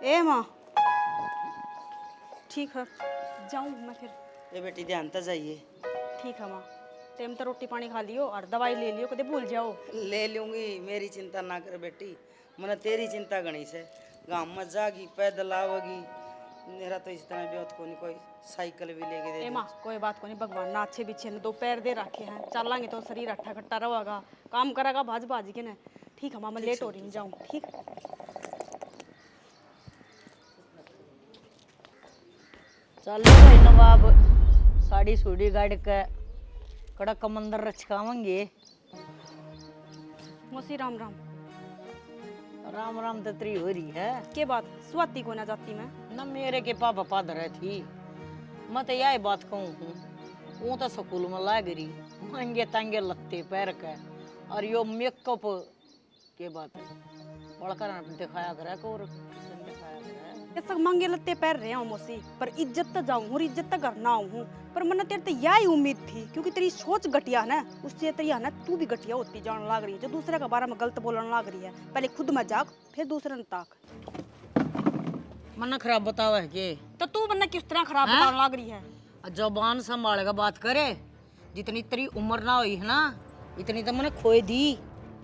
ए माँ ठीक है, जाऊँ मैं फिर। ये बेटी ध्यान तो जाइए। ठीक है माँ, टाइम तो रोटी पानी खा लियो और दवाई ले लियो, कदे भूल जाओ। ले लूंगी, मेरी चिंता ना कर बेटी। मैंने तेरी चिंता गणी से। गाँव में जागी पैदल आवगी, मेरा तो इस तरह ब्योत को नहीं, कोई साइकिल भी लेके दे ए दे। माँ कोई बात को नहीं, भगवान ना अच्छे बिच्छे ने दो पैर दे रखे हैं, चलांगे तो शरीर अट्ठा कट्टा रहेगा, काम करेगा भाज भाज के ना। ठीक है माँ, मैं लेट हो रही हूँ, जाऊँ। ठीक। चलो भाई नवाब, साड़ी सूड़ी गाड़ के कड़क मंदिर रचकावेंगे। मौसी राम राम। राम राम तो तेरी हो रही है। के बात स्वाति को ना जाती मैं न मेरे के पापा पादर थी, मैं तो यही बात कहूँ हूँ। वो तो स्कूल में लाग रही महंगे तंगे लत्ते पैर के, और यो मेकअप के बात है बड़कर दिखाया करे को, और किसी ने दिखाया करे। ये सब महंगे लत्ते पैर रहे हूँ मौसी, पर इज्जत तो जाऊँ और इज्जत तो करना हूँ। पर मैंने तेरे तो यही उम्मीद थी, क्योंकि तेरी सोच घटिया ना, उससे तेरी है ना तू भी घटिया होती जान लग रही है, जो दूसरे के बारे में गलत बोलने लग रही है। पहले खुद में जाग, फिर दूसरे ने ताक। मन खराब बतावा है के तो तू बनना किस तरह खराब बताने लग रही है। जबान संभालेगा बात करे। जितनी तेरी उम्र ना हुई है ना, इतनी तो मैंने खोए दी।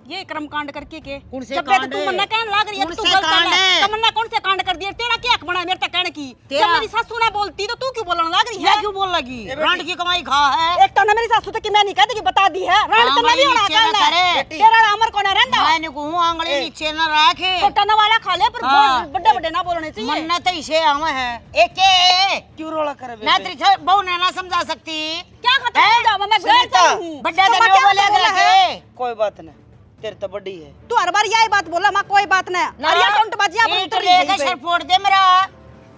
ये कर्म कांड करके के कौन से जब कांड तू है? मन्ना कहने लग रही है कौन तू से गलत कांड है, है? तो मन्ना कौन से कांड कर दिए? तेरा क्या हक बना मेरे तक कहने की? जब तेरा- मेरी सासू ना बोलती तो तू क्यों बोलने लग रही मैं है? क्यों बोल लगी? रांड की कमाई खा है। एक तो ना मेरी सासू तो कि मैं नहीं कहती कि बता दी है, राण तो मैं भी होना नीचे ना कहना करे। है। तेरा अमर कौन है रहंदा? मैंने कहूँ आंगली नीचे न रखे। छोटा ना वाला खा ले, पर हाँ। बड़े बड़े ना बोलने चाहिए। मन्ना तो इसे आवा है एके क्यों रोला करे ना बेटे? तेरी बहु ने ना समझा सकती। क्या खत्म हो जावा, मैं घर सुनीता, चली हूँ। बड्डा तो तो मैं नहीं क्या बोले बोला है? रखे। कोई बात नहीं, तेरे तो बड़ी है। तू हर बार यही बात बोला, मां कोई बात नहीं। ना, अरे टोंट बाजिया अपन ईंट उतर लेके गई सर फोड़ दे मेरा।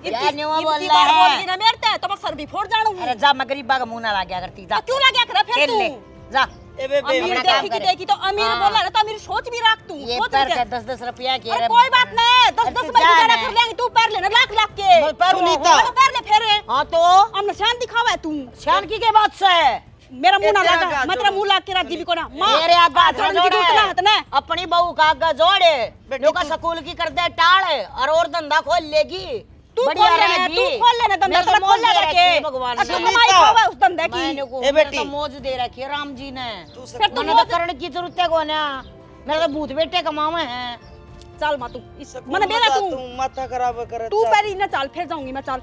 या नेवा बोल इतनी रहा बार बोल दी है। ना मेरे ते, तो मैं सर भी फोड़ जानू। अरे जा, मैं गरीबा का मुंह ना ला गया करती। जा क्यों लगा कर फिर खेल तू? ले जा। ए बेबे अमीर अपना काम देखी की करे। देखी तो अमीर हाँ। बोला ना, तो अमीर सोच भी रख तू। ये सोच पैर के का 10-10 रुपया की। अरे कोई बात नहीं, 10-10 अरे में जा गुजारा ना। कर लेंगे। तू पैर लेना लाख लाख के। मैं पैर सुनीता। तो पैर ले फेरे। हाँ तो अब निशान दिखावा है तू। शान की के बात से मेरा मुंह ना तेरा लगा, आगा मैं तेरा जोड़। मुंह लाग के राजी भी को ना। मां तेरे आगा हाथ जोड़ने की जोड़े। जरूरत ना है ना। अपनी बहू का आगा जोड़े। बेटी जो का तू- स्कूल की कर दे टाल और धंधा खोल लेगी। तू बढ़िया खोल लेना, रहेगी। तू खोल लेना धंधा, मेरे तेरा तो खोल मौज दे लेना रखी है के। भगवान अब तू ने। कमाई खावा उस धंधे की। मैंने को ए बेटी। तो मौज दे रखी है राम जी ने। तू फिर तू मैंने तो करने की जरूरत है को ना। मेरे तो भूत बेटे कमावे हैं। चल मां तू इस स्कूल मने में बेरा जा, तू तू माथा खराब करे। तू जा। पहले ना चल, फिर जाऊंगी मैं। चल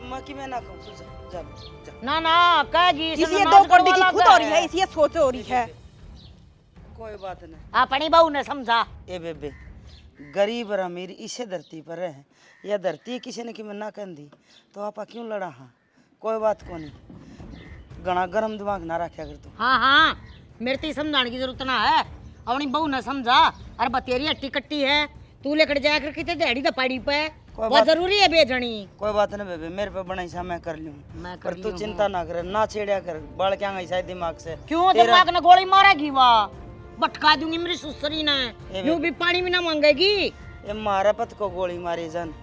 मां की मैं ना कहूं, तू जा जा जा। ना ना कहेगी इसी दो कोडी की खुद हो रही है, इसी सोच हो रही है। कोई बात नहीं। अपनी बहू ने समझा। ए बेबे, गरीब और अमीर इसे धरती पर है, या धरती किसी ने कि मैं ना कह दी तो आपा क्यों लड़ा? हाँ कोई बात को नहीं, घना गरम दिमाग ना रखा कर तू। हाँ हाँ, मेरे तो समझाने की जरूरत ना है। अपनी बहू ने समझा। अरे बतेरी हट्टी कट्टी है, तू लेकर जाया कर कितने दिहाड़ी दपाड़ी पे। कोई वो बात- जरूरी है बेचनी। कोई बात नहीं बेबे, मेरे पे बनाई सा मैं कर लूँ। मैं कर पर तू लियूँ, चिंता ना करे, ना छेड़िया कर, बढ़ क्या गई शायद दिमाग से। क्यों तेरा- दिमाग ने गोली मारेगी? वाह भटका दूंगी मेरी सुसरी ने। ए यूं भी पानी भी ना मांगेगी। ये मारा पत को गोली मारी जान।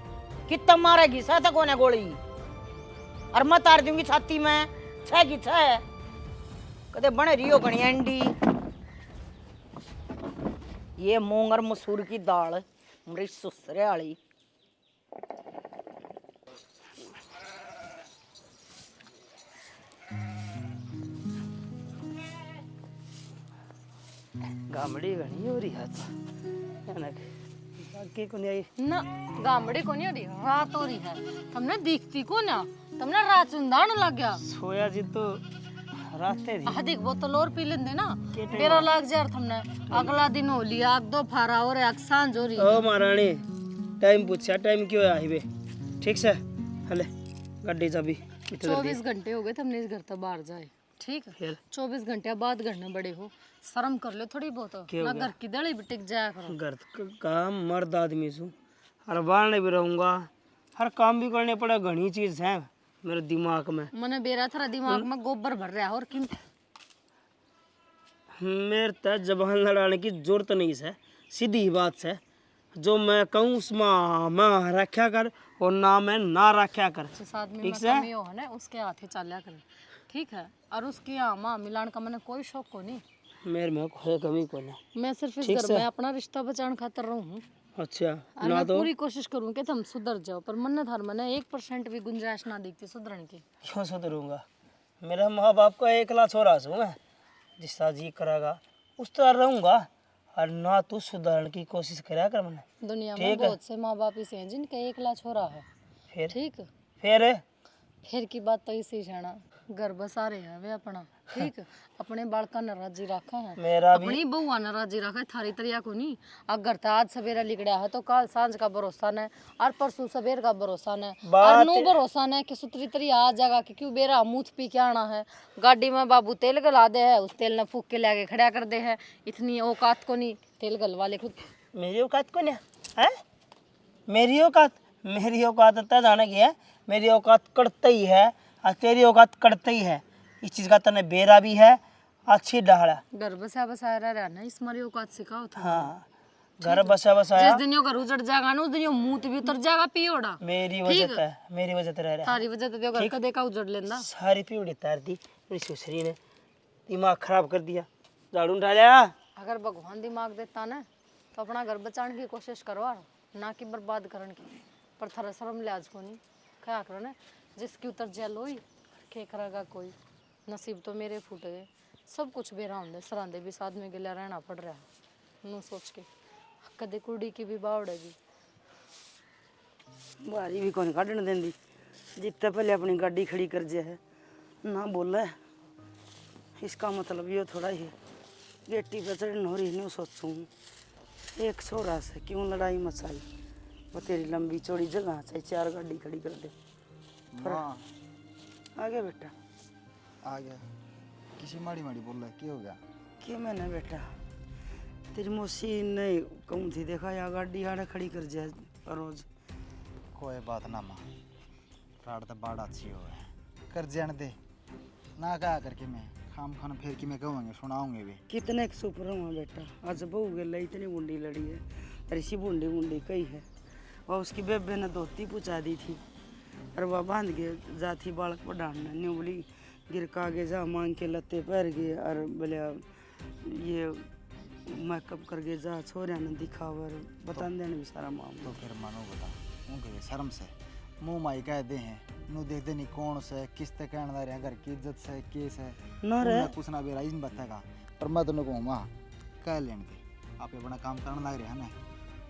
कितना मारेगी? साथ कौन है गोली? और मैं तार दूंगी छाती में। छह की छह कदे बने रियो गणी अंडी। ये मूंग और मसूर की दाल मेरी सुसरे वाली। गामड़ी घनी हो रही है बाकी को नहीं। ना गामड़ी को नहीं हो रही, रात हो रही है। तुमने दिखती को ना, तुमने रात चुंदान लग गया। सोया जी तो रास्ते रही। अधिक बोतल और पी लेंदे ना, बेरा लग जा तुमने। अगला दिन हो लिया, आग दो फारा और आग सांझ हो रही। ओ महारानी, टाइम पूछा, टाइम क्यों है हाईवे? ठीक से हले गड्डी चाबी 24 घंटे हो गए तुमने इस घर तक बाहर जाए। ठीक है, फिर 24 घंटे बाद घर में बड़े हो, शर्म कर ले थोड़ी बहुत। क्यों ना गया? घर की दड़ी भी टिक जाया करो। घर का मर्द आदमी सू, हर बार भी रहूंगा, हर काम भी करने पड़ा। घनी चीज है मेरे दिमाग में। मने बेरा थारा दिमाग में गोबर भर रहा है और किन। मेरे तक जबान लड़ाने की जरूरत नहीं है, सीधी ही बात है। जो मैं कहूँ उसमें मैं रखा कर, और ना मैं ना रखा कर। जिस आदमी ठीक में से? कमी हो ना, उसके हाथे चाल्या करे। ठीक है, और उसकी आमा मिलान का मैंने कोई शौक को नहीं। मेरे में कोई कमी को नहीं। मैं सिर्फ इस ठीक घर से? में अपना रिश्ता बचाने खातर रहूं हूँ। अच्छा और मैं पूरी कोशिश करूँ कि तुम सुधर जाओ, पर मन थार मैंने 1% भी गुंजाइश ना दिखती सुधरने की। क्यों सुधरूंगा? मेरा माँ बाप का एकला छोरा हूँ मैं, जिसका जी करेगा उस तरह रहूंगा। और ना तू सुधारने की कोशिश करा कर मैंने। दुनिया में ठीक है। बहुत से माँ बाप ऐसे हैं जिनका एकला छोरा है। फिर ठीक, फिर फिर की बात तो इसी छाना घर बसा रहे हैं वे अपना। ठीक, अपने बालका न राजी रखा है, मेरा भी अपनी बहुआ न राजी रखा है, थारी तरिया को नहीं। अगर तो आज सवेरा लिकड़ा है तो कल सांझ का भरोसा न, और परसों सवेर का भरोसा न, और बात नो भरोसा न कि सुतरी तरिया आ जाएगा कि क्यों बेरा मूथ पी के आना है। गाड़ी में बाबू तेल गला दे है, उस तेल न फूक के लाके खड़ा कर दे है। इतनी औकात को नहीं तेल गलवा ले खुद। मेरी औकात कौन है? मेरी औकात तय जाने की है। मेरी औकात करते ही है और तेरी औकात करते ही है। इस चीज़ का तने बेरा भी है, अच्छी डाल है। घर बसा बसाया रहना इस मारी औकात सिखाओ था। हाँ, घर बसा बसाया जिस दिन यो घर उजड़ जाएगा ना उस दिन यो मुंह भी उतर जाएगा पियोड़ा। मेरी वजह है, मेरी वजह रह रहा है। थारी वजह तो घर कदे का उजड़ लेंदा। सारी पीवड़ी तार दी मेरी सुसरी ने, दिमाग खराब कर दिया। झाड़ू डाला। अगर भगवान दिमाग देता ना तो अपना घर बचाने की कोशिश करवा, ना कि बर्बाद करने की। पर थारा शर्म लिहाज को नहीं क्या करो ना, जिसकी उतर जेल हुई के करेगा कोई। नसीब तो मेरे फूटे गए, सब कुछ बेरा होंगे सरांदे भी साथ में गिला रहना पड़ रहा है। नू सोच के कदे कुड़ी की भी बावड़ेगी। बारी भी कौन काटने देंदी, जितने पहले अपनी गाड़ी खड़ी कर जे है ना बोले। इसका मतलब ये थोड़ा ही गेटी पे चढ़न हो रही नहीं सोचूं एक छोरा से क्यों लड़ाई मचाई। वो तेरी लंबी चौड़ी जगह चाहे 4 गाड़ी खड़ी कर दे। माँ आगे बेटा। आ गया। किसी माड़ी माड़ी बोल रहा है, क्या हो गया? कि मैंने बेटा तेरी मौसी नहीं कहूँ थी, देखा या गाड़ी आड़े खड़ी कर जाए रोज। कोई बात ना माँ, रात तो बाढ़ अच्छी हो है, कर जान दे ना। क्या करके मैं खाम खान फिर कि मैं कहूँगे सुनाऊंगे भी। कितने चुप रहा बेटा, आज बहू गला इतनी बूंदी लड़ी है, ऋषि बूंदी बूंदी कही है। वह उसकी बेबे ने धोती पूछा दी थी और वह बांध के जाती बालक पढ़ाना न्यू बोली गिर का आगे जा मांग के लत्ते पैर गए और बोले ये मेकअप करके जा छोरिया ने दिखावर बता देने भी सारा मामला। तो फिर मानो बता उनके शर्म से मुँह माई कह दे हैं नू देख दे नहीं कौन से किस तक कहना रहे घर की इज्जत से केस है ना रे कुछ ना बेरा इन बताएगा। पर मैं तो कहूँ माँ कह लेने दे, आप अपना काम करना लग रहे हैं ना,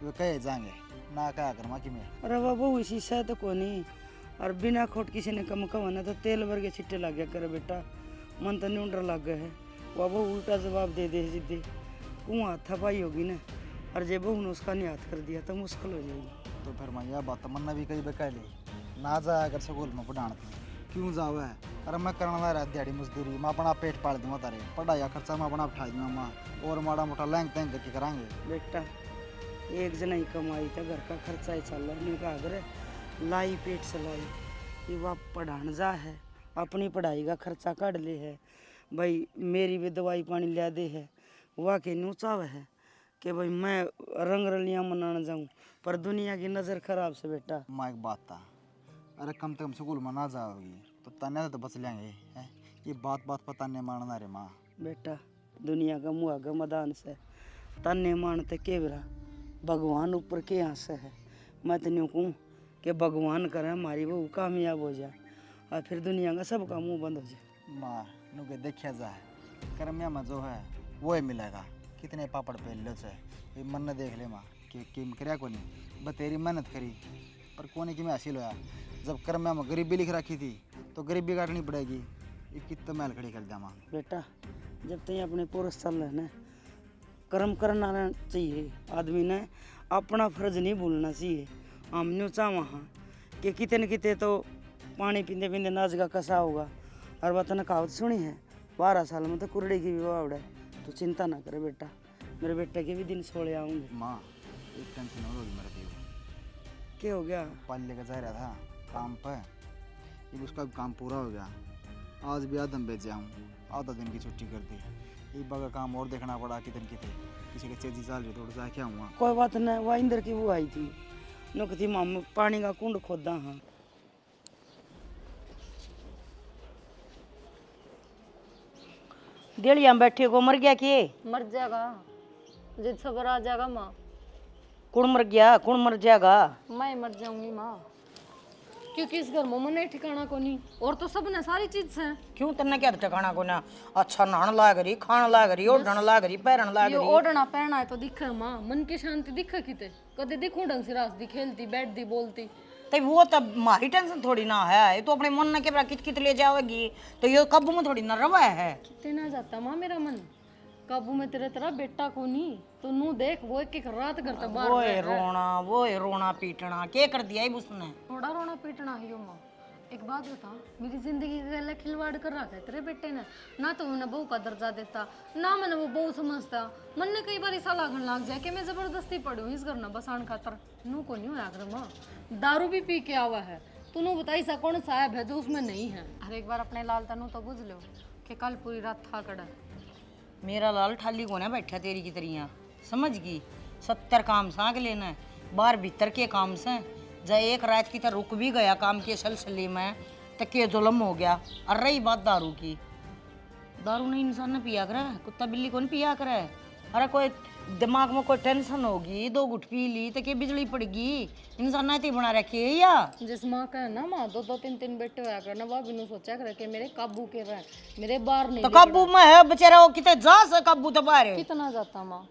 वे कहे जाएंगे ना क्या कर माँ कि मैं। अरे वह बहू इसी से तो को नहीं, और बिना खोट किसी ने कम कमाना तो तेल भर के छिट्टे लग गया करे बेटा, मन तो न्यूंडर लग गया है। वह बहू उल्टा जवाब दे दे सीधे कुआं हाथ थपाई होगी ना, और जे बहू ने उसका नहीं हाथ कर दिया तो मुश्किल हो जाएगी। तो फिर मैं यह बात तो मन्ना भी कई कह ली ना जाया अगर स्कूल में पढ़ाने थी क्यों जाओ है। अरे मैं करना रहा दिहाड़ी मजदूरी, मैं अपना पेट पाल दूंगा तारे, पढ़ाई का खर्चा मैं अपना उठा दूंगा माँ, और माड़ा मोटा लैंग तैंग करके कराएंगे। बेटा एक जना ही कमाई था, घर का खर्चा ही चल रहा है, कहा करे लाई पेट से लाई। ये वह पढ़ाने जा है, अपनी पढ़ाई का खर्चा काट ले है भाई, मेरी भी दवाई पानी लिया दे है। वह के न्यू चाव है कि भाई मैं रंग रलियाँ मनाने जाऊँ, पर दुनिया की नज़र खराब से बेटा। माँ एक बात था, अरे कम से कम स्कूल में ना जाओगी तो तन्ने तो बच लेंगे हैं। ये बात बात पर तन्ने मारना रे माँ। बेटा दुनिया का मुँह का मैदान से तन्ने मानते के बेरा भगवान ऊपर के यहाँ से है। मैं तो न्यू कहूँ कि भगवान करे हमारी वो कामयाब हो जाए और फिर दुनिया का सबका मुंह बंद हो जाए। माँ नु के देखिया जाए कर्मिया में जो है वो ही मिलेगा, कितने पापड़ पे लो से ये मन ने देख ले माँ कि कराया को नहीं बतेरी मेहनत करी पर कोने की में हासिल होया। जब कर्मिया में गरीबी लिख रखी थी तो गरीबी काटनी पड़ेगी, ये कितना मैल खड़ी कर दिया माँ। बेटा जब तक अपने पुरुष चल रहे ना, कर्म करना चाहिए आदमी ने, अपना फर्ज नहीं भूलना चाहिए। हम न्यू चाह कि कितने न कितने तो पानी पीते पीते नाच का कसा होगा। और बात ने कहावत सुनी है 12 साल में तो कुरड़ी की विवाह उड़ा है। तो चिंता ना करे बेटा, मेरे बेटे के भी दिन सोले आऊँगे। माँ एक टेंशन और होगी मेरे दिल क्या हो गया? पाल लेकर जा रहा था काम पर, ये उसका भी काम पूरा हो गया। आज भी आदम बेच जाऊँ, आधा दिन की छुट्टी कर दी। एक बार काम और देखना पड़ा कितने किसी के चेजी चाल रही थोड़ा सा क्या हुआ। कोई बात नहीं, वह इंदर की वो आई थी नुकती माम पानी का कुंड खोदा। हाँ डेढ़िया में बैठे को मर गया कि मर जाएगा जिद सबर आ जाएगा माँ। कौन मर गया कौन मर जाएगा? मैं मर जाऊंगी माँ, क्योंकि इस घर में मन ठिकाना को नहीं, और तो सब ने सारी चीज से। क्यों तन्ने क्या ठिकाना को ना? अच्छा नहान लाग रही, खान लाग रही, ओढ़न लाग रही, पैरन लाग ये रही। ओढ़ना पहना है तो दिखे माँ, मन की शांति दिखे किते, कदे दिखूं ढंग से रास्ती खेलती बैठती बोलती। तो वो तब मारी टेंशन थोड़ी ना है, ये तो अपने मन के बरा कित कित ले जाओगी, तो ये काबू में थोड़ी ना रवा है। कितने ना जाता माँ मेरा मन, काबू में तेरे तरह बेटा को नहीं, तो नू देख वो एक रात घर तक बाहर वो रह रहा है। वो रोना पीटना क्या कर दिया उसने? थोड़ा रोना पीटना है यो माँ। एक बात बता, मेरी जिंदगी के लिए खिलवाड़ कर रखा है तेरे बेटे ने, ना तो उन्हें बहू का दर्जा देता, ना मैंने वो बहू समझता। मन ने कई बार ऐसा लागन लाग जाए कि मैं जबरदस्ती पड़ू इस घर ना बसान खातर। नू को नहीं होया कर माँ, दारू भी पी के आवा है, तूने बताई सा कौन साहब है जो उसमें नहीं है। अरे एक बार अपने लाल तनु तो बुझ लो कि कल पूरी रात था कड़ा। मेरा लाल ठाली को ना बैठा तेरी की तरिया, समझ गई? 70 काम सांग लेना है, बाहर भीतर के काम से जब एक रात की तरह रुक भी गया काम के सिलसिले में तो के जुल्म हो गया। और रही बात दारू की, दारू नहीं इंसान ने पिया करे, कुत्ता बिल्ली को नहीं पिया करे। अरे कोई दिमाग में कोई टेंशन होगी, 2 घुट पी ली तो के बिजली पड़गी, इंसान ने बना रखी है या? जिस माँ का है ना माँ 2-2 3-3 बेटे होया करना, वह भी सोचा करे कि मेरे काबू के रहे, मेरे बाहर नहीं तो काबू में है बेचारा, वो कितने जा से काबू तो बाहर कितना जाता माँ।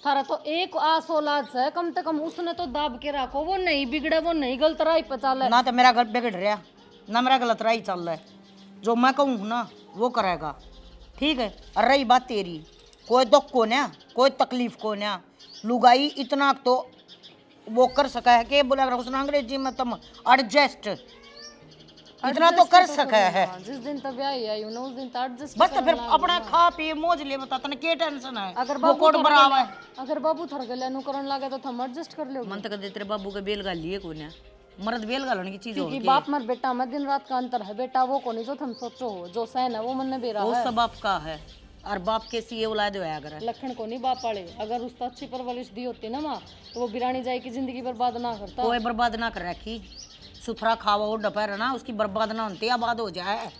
थारा तो एक आस औलाद से कम से कम उसने तो दाब के रखो, वो नहीं बिगड़े, वो नहीं गलत राह पे चले। ना तो मेरा घर बिगड़ रहा, ना मेरा गलत राह चल रहा है। जो मैं कहूँ ना वो करेगा, ठीक है? और रही बात तेरी, कोई दुख को ना, कोई तकलीफ को ना, लुगाई इतना तो वो कर सका है कि बोला अगर उसने अंग्रेजी में तुम एडजस्ट इतना तो कर सका है। जिस दिन तब आई ना उस दिन तो एडजस्ट बस तो फिर अपना खा पी मौज ले, बता तने क्या टेंशन है? अगर वो कोट बराबर है। अगर बाबू थर गले नु करन लागे तो हम एडजस्ट कर लो। मन तक दे तेरे बाबू के बेल गाल लिए को ना, मर्द बेल गालने की चीज क्योंकि होगी। बाप मर बेटा में दिन रात का अंतर है, बेटा वो को नहीं जो तुम सोचो हो, जो सहन है वो मन में बेरा वो है। सब बाप का है, और बाप के सी औलाद होया करे। लखन को नहीं बाप पाले, अगर उसका अच्छी परवरिश दी होती ना माँ तो वो बिरानी जाए की जिंदगी बर्बाद ना करता। कोई बर्बाद ना कर रखी, सुथरा खावा हो दोपहर ना, उसकी बर्बाद ना होती आबाद हो जाए।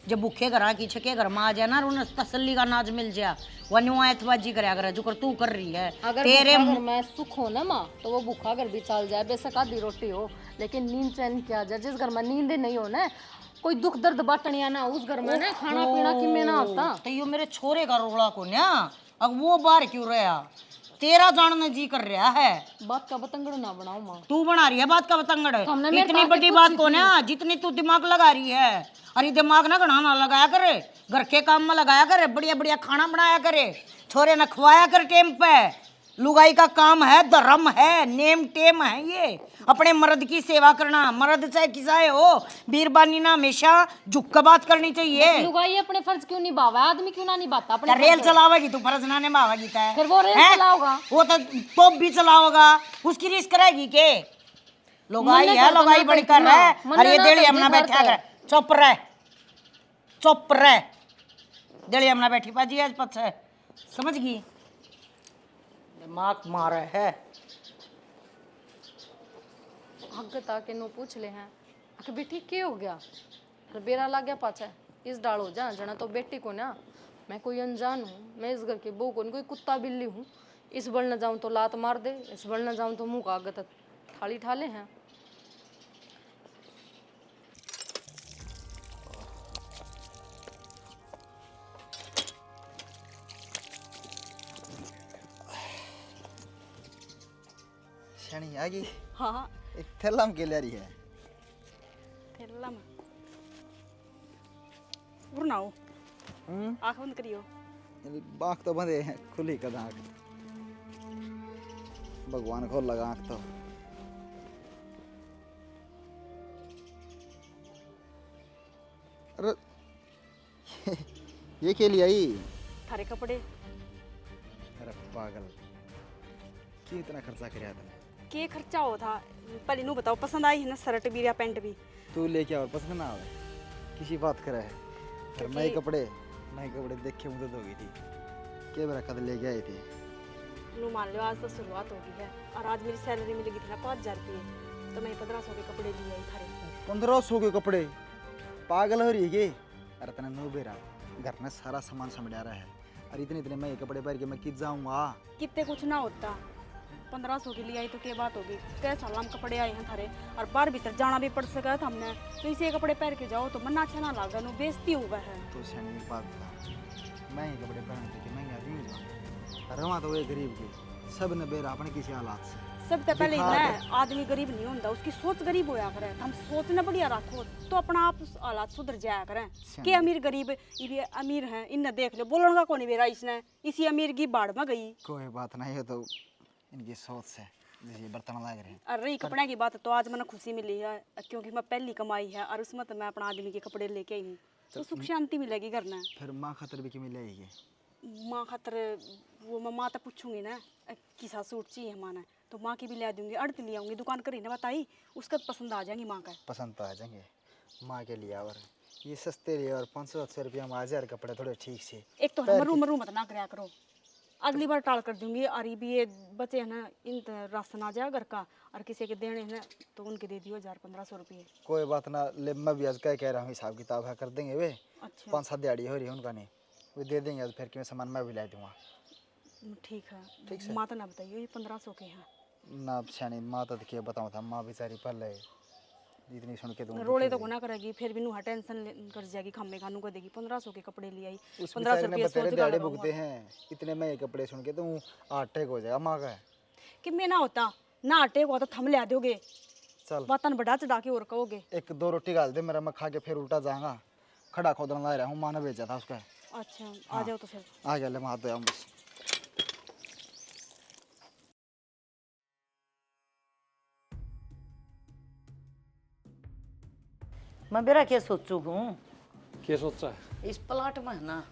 जब भूखे घर की छके घर में आ जाए ना, उन्हें तसल्ली का नाज मिल जाए, वनु ऐतबाजी करया करे जो कर तू कर रही है। अगर तेरे भूखा घर में सुख हो ना माँ तो वो भूखा घर भी चल जाए, बेशक आधी रोटी हो, लेकिन नींद चैन क्या जाए। जिस घर में नींद नहीं हो ना, कोई दुख दर्द बांटनिया ना, उस घर में ना खाना पीना किमें ना होता। तो यो मेरे छोरे का रोला को ना, अब वो बाहर क्यों रहा? तेरा जानने जी कर रहा है। बात का बतंगड़ ना बनाओ माँ। तू बना रही है बात का बतंगड़, हमने मेरे इतनी पास बड़ी कुछ बात नहीं को ना, जितनी तू दिमाग लगा रही है, अरे दिमाग ना घना ना लगाया करे, घर के काम में लगाया करे, बढ़िया बढ़िया खाना बनाया करे, छोरे न खवाया कर टेम पे। लुगाई का काम है, धर्म है, नेम टेम है, ये अपने मर्द की सेवा करना। मर्द चाहे किसाए हो, बीरबानी ना हमेशा झुक कर बात करनी चाहिए। लुगाई अपने फर्ज क्यों निभावा, आदमी क्यों ना निभाता अपने रेल चलावेगी तू, फर्ज ना निभावेगी तय। फिर वो रेल हैं? चलाओगा। वो तो भी चलाओगा, उसकी रीस करेगी के? लुगाई है, लुगाई बड़ी कर रहा है। अरे ये देड़ी हमने बैठा कर, चुप रह, चुप रह, देड़ी हमने बैठी पाजी आज पछ, समझ गई? दिमाग मारे है। हगता के नो पूछ ले हैं कि बेटी क्या हो गया, अरे बेरा लग गया पाछे इस डाल हो जा जना तो बेटी को ना, मैं कोई अनजान हूँ, मैं इस घर की बहू को कोई कुत्ता बिल्ली हूँ, इस बल न जाऊँ तो लात मार दे, इस बल न जाऊँ तो मुँह का आगत थाली ठाले हैं। शनी आ गई। हाँ एक थैला में ले रही है। थैला में उड़नाओ, आँख बंद करियो। आँख तो बंद है, खुली कद आँख, भगवान खोल लगा आँख तो। अरे ये के लिए आई? थारे कपड़े अरे पागल, क्यों इतना खर्चा कराया तूने? के खर्चा हो था, पहले नू बताओ पसंद आई है ना शर्ट भी या पैंट भी? तू लेके और पसंद ना आवे, किसी बात करे है। और नए कपड़े देख के मुझे हो गई थी, के बरा कद लेके आई थी। नू मान लो आज तो शुरुआत हो गई है, और आज मेरी सैलरी मिलेगी थी ना 5000 रुपये, तो मैं 1500 के कपड़े लिए आई थारे। 1500 के कपड़े? पागल हो रही है के? अरे तना नो बेरा, घर में सारा सामान समझा रहा है, और इतने इतने मैं कपड़े पहन के मैं कित जाऊंगा? कितने कुछ ना होता, 1500 के लिए आई तो क्या बात होगी। कैसा लाम कपड़े आए हैं थारे, और बाहर भीतर जाना भी पड़ सका था हमने, तो इसे कपड़े पहन के जाओ तो मन अच्छा ना लगा, नो बेइज्जती हुआ है। तो सैनी एक बात बता, मैं ही कपड़े पहन के मैं आदमी जाऊँ रवा तो वे गरीब के सब ने बेरा अपने किसी हालात से सबसे पहले दिखा ना आदमी गरीब नहीं होता, उसकी सोच गरीब होया करे। हम सोचना बढ़िया रखो तो अपना आप हालात सुधर जाया करें। के अमीर गरीब ये भी अमीर हैं, इन्हें देख लो, बोलने का कौन बेरा इसने, इसी अमीर की बाढ़ में गई। कोई बात नहीं है, तो इनकी सोच से जैसे बर्तन लग रहे हैं। और रही कपड़े की बात तो आज मैंने खुशी मिली है, क्योंकि मैं पहली कमाई है और उसमें तो मैं अपना आदमी के कपड़े लेके आई हूँ, तो सुख शांति मिलेगी घर में। फिर माँ खतर भी किमें लेगी? माँ खातर वो मैं माँ तो पूछूंगी ना किसा सूट चाहिए माना, तो माँ की भी ले दूंगी, अर्थ ले आऊंगी, दुकान करी ना बताई, उसका पसंद आ जाएंगी माँ का। पसंद तो आ जाएंगे माँ के लिए, और ये सस्ते लिए और 500 रुपया में 1000 कपड़े थोड़े ठीक से। एक तो मरू मरू मत ना कराया करो, अगली बार टाल कर दूंगी। और ये भी ये बचे है ना, इन राशन आ जाए घर का, और किसी के देने हैं ना तो उनके दे दियो 1000-1500 रुपये। कोई बात ना, ले मैं भी आज कह रहा हूँ, हिसाब किताब है कर देंगे वे। अच्छा 5-7 दिहाड़ी हो रही है उनका, नहीं वो दे देंगे आज, फिर क्यों सामान मैं भी ला दूंगा। ठीक है, माँ तो ना बताइए ये 1500 के हैं। ना सैनी माँ तो क्या बताऊँ था, माँ बेचारी पल है इतनी सुन के तो रोले तो गुना करेगी, फिर भी नुहा टेंशन कर जाएगी, खम्मे खानू को देगी। 1500 के कपड़े ले आई, उस 1500 बेचारे ने रुपये बतेरे सोच दिहाड़ी भुगते हैं, इतने में ये कपड़े सुन के तो अटैक हो जाएगा माँ का। कि मैं ना होता ना आटे को तो थम ले दोगे, चल बातन बढ़ा चढ़ा के और कहोगे। 1-2 रोटी डाल दे, मेरा मैं खा के फिर उल्टा जाऊंगा, खड़ा खोदना ला रहा हूँ, माँ ने भेजा था उसका। अच्छा आ जाओ तो फिर। आ गया, ले मैं हाथ धोया हूँ बस। मैं बेरा क्या सोचू हूँ, क्या सोचा है? इस प्लाट में है ना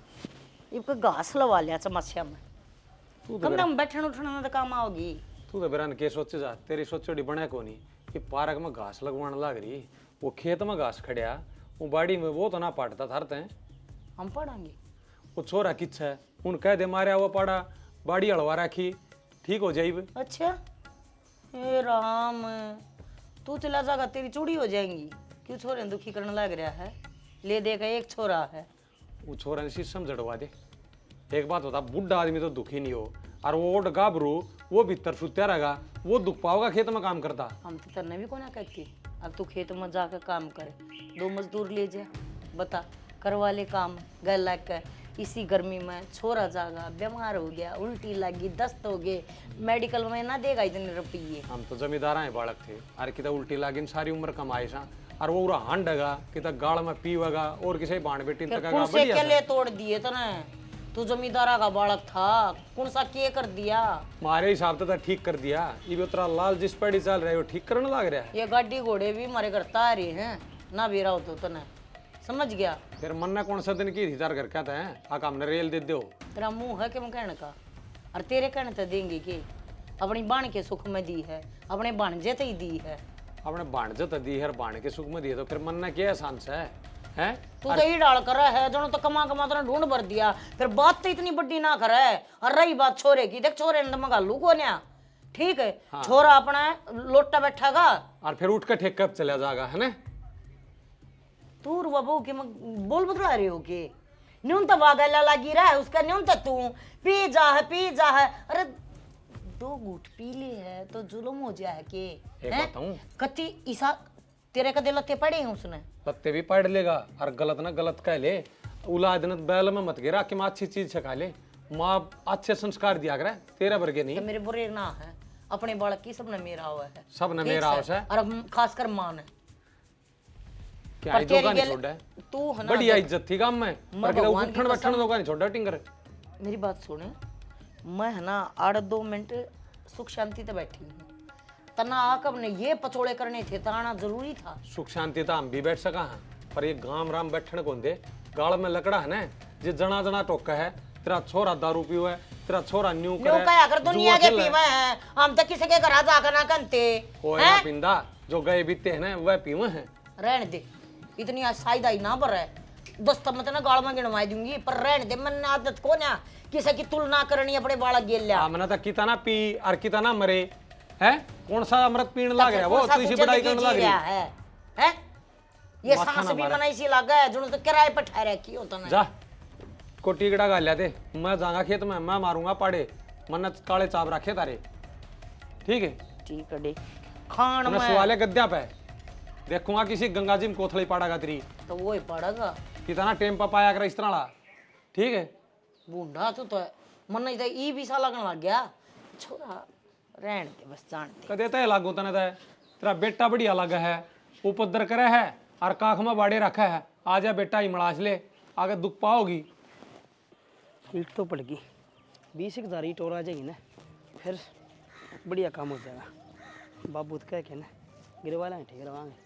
एक घास लगा लिया समस्या में, तू तो कम से कम बैठने उठने में तो काम आओगी। तू तो बेरान के सोचे जा, तेरी सोचोड़ी बने को नहीं कि पार्क में घास लगवाने लग रही, वो खेत में घास खड़िया, वो बाड़ी में वो तो ना पाटता थारते हैं। हम पढ़ाएंगे। वो छोरा किच्छ है, उन कह दे मारे वो पाड़ा बाड़ी हलवा रखी, ठीक हो जाइब। अच्छा हे राम, तू चला जाएगा तेरी चूड़ी हो जाएंगी। क्यों छोरे ने दुखी करने लग रहा है, ले देगा एक छोरा है। वो छोरा ने शीशम जड़वा दे। एक बात होता, बुढ़ा आदमी तो दुखी नहीं हो, और वो ओट गाभरू वो भीतर सुत्या रहेगा, वो दुख पाओगा खेत में काम करता। हम तो तरने भी कोना कहती, अब तू खेत में जाकर काम करे, 2 मजदूर ले जा, बता करवा ले काम घर लाग कर। इसी गर्मी में छोरा जागा बीमार हो गया, उल्टी लगी, दस्त हो गए, मेडिकल में ना देगा इतने रुपये। हम तो जमींदार हैं बालक थे, अरे किता उल्टी लागिन सारी उम्र कमाए सा, और वो उरा हांडगा किता गाड़ में पीवेगा और किसी बाण बेटी तक कौन से केले तोड़ दिए तने, तू जमींदारा का बालक था, कौन सा के कर दिया? मारे हिसाब से तो ठीक कर दिया, ये उतरा लाल जिस पेड़ी चल रहा है वो ठीक करने लग रहा है। ये गाड़ी घोड़े भी हमारे घर तार रहे हैं ना, बेरा हो तो तने समझ गया। फिर मन ने कौन सा दिन की थी तार घर कहते हैं, आका हमने रेल दे दो। तेरा मुंह है कि मैं कहने का, और तेरे कहने तो देंगे कि अपनी बाण के सुख में दी है, अपने भाणजे तो ही दी है। अपने भाणजे तो दी है, बाण के सुख में दी है, तो फिर मन ने क्या एहसान से है? तू तो ही डाल कर है, जो तो कमा कमा तो ढूंढ भर दिया, फिर बात तो इतनी बड़ी ना करे। और रही बात छोरे की, देख छोरे ने तो मंगालू को न्या, ठीक है हाँ। छोरा अपना लोटा बैठागा और फिर उठ कर ठेक कब चला जाएगा, है ना? तू बाबू के बोल बदला रहे हो के न्यून तो वागला लगी रहा है उसका, न्यून तो तू पी जा है। अरे 2 घूट पी ले है तो जुल्म हो जाए के। कति ईसा तेरे का दिल लत्ते पड़े हैं उसने, लत्ते भी पढ़ लेगा, और गलत ना गलत कह ले, औलाद ने बैल में मत गिरा कि माँ अच्छी चीज सिखा ले, माँ अच्छे संस्कार दिया करे, तेरा वर्गे नहीं। तो मेरे बुरे ना है, अपने बालक की सबने मेरा हुआ है, सबने मेरा हाउस है, और खासकर मां ने क्या दोगा नहीं छोड़ा है? तू है ना बढ़िया इज्जत थी काम में, पर किधर उठन बैठन दोगा नहीं छोड़ा टिंगर। मेरी बात सुने, मैं है ना 8-2 मिनट सुख शांति से बैठी हूँ, तना आकब ने ये पचोड़े करने थे, ताना जरूरी था। सुख शांति तो हम भी बैठ सका हैं, पर ये गांव राम बैठने को दे, गाड़ में लकड़ा है ना, जे जना जना टोका है, तेरा छोरा दारू पीवा है, तेरा छोरा न्यू कर दुनिया के पीवा है, हम तो किसी के घर जाकर ना करते हैं पिंदा, जो गए बीते हैं ना वह पीवा है। रहने दे, इतनी साइदाई ना पर है, दोस्त मत ना गाड़ में गिनवा दूंगी, पर रहने दे, मन आदत को ना किसी की तुलना करनी अपने बालक गेल लिया। हमने तो कितना पी और कितना मरे है, कौन सा अमृत पीने लग रहा है वो, तो इसी बड़ाई करने लग रहा है हैं? ये सांस भी मना इसी लगा है, जो तो किराए पर ठहरा की होता ना। जा कोटी गड़ा गा लिया दे, मैं जाऊंगा खेत में, मैं मारूंगा पाड़े, मन काले चाप रखे तारे। ठीक है? ठीक है देख खान मैं में सवाले गद्दा पे देखूंगा किसी गंगा जी में कोथली पाड़ागा तेरी, तो वो ही पड़ेगा। कितना टाइम पर पाया कर इस तरह ला, ठीक है? बूढ़ा तो है मन नहीं था ई भी सा लगन लग गया। छोरा रहन के बस जानते कदे तय लागू तने तय तेरा बेटा बढ़िया लगा है, उपद्र करे है और काख में बाड़े रखा है। आ जा बेटा ही मड़ास ले, आगे दुख पाओगी। ईट तो पड़ गई 20,000 ईट और आ जाएगी ना, फिर बढ़िया काम हो जाएगा। बाबू तो कह के ना गिरवा लेंगे, ठीक करवाएंगे।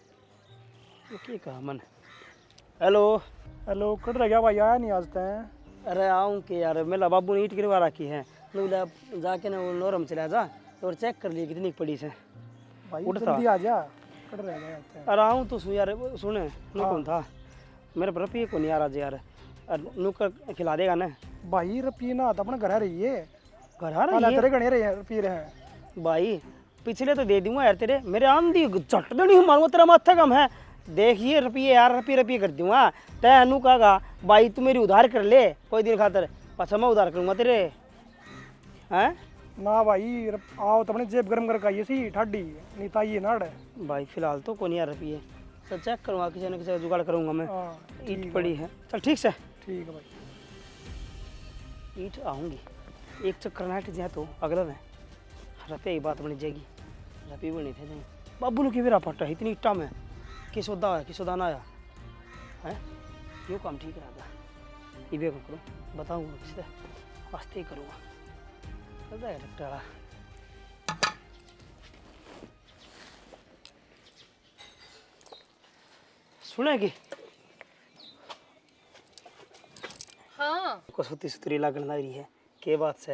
वो क्या कहा मन। हेलो हेलो कट रह गया भाई, आया नहीं आज तक। अरे आऊँ कि यार मेरा बाबू ने ईट गिरवा रखी है, बोला जाके ना वो नोरम चला जा और चेक कर लिए कितनी पड़ी से। भाई उठता। जल्दी आ जा, कट रह गया आज अरे आऊँ तो सुन यार, सुने नू कौन था मेरे पर रुपये को नहीं आ रहा यार, नू कर खिला देगा ना। भाई रुपये ना तो अपना घर रही है, घर आ रही है तेरे गणे रहे रुपये रहे। भाई, पिछले तो दे दूंगा यार तेरे, मेरे आंधी झट देनी मारूंगा, तेरा माथा कम है। देखिए रुपये यार, रुपये कर दूंगा। तय अनु कहा भाई तू मेरी उधार कर ले कोई दिन खातर, पाछा मैं उधार करूंगा तेरे। हैं ना भाई आओ तो अपने जेब गर्म करके आइए सी ठाडी नहीं तो आइए ना अड़े। भाई फिलहाल तो कौन यार रुपये, चल चेक करूंगा, किसी न किसी का जुगाड़ करूंगा मैं। हाँ ईट पड़ी है, चल ठीक से ठीक है भाई। ईट आऊँगी, एक चक्कर ना हट जाए तो अगला में रुपये की बात बनी जाएगी। रुपये बनी थे नहीं बाबू ने मेरा पट्टा है इतनी ईटा में कि सौदा है कि सौदा ना आया है। यो काम ठीक रहेगा, ये भी करो बताऊँगा किससे वास्ते ही करूँगा। सुनेगी हाँ को सुती सुतरी लगन लग रही है, के बात से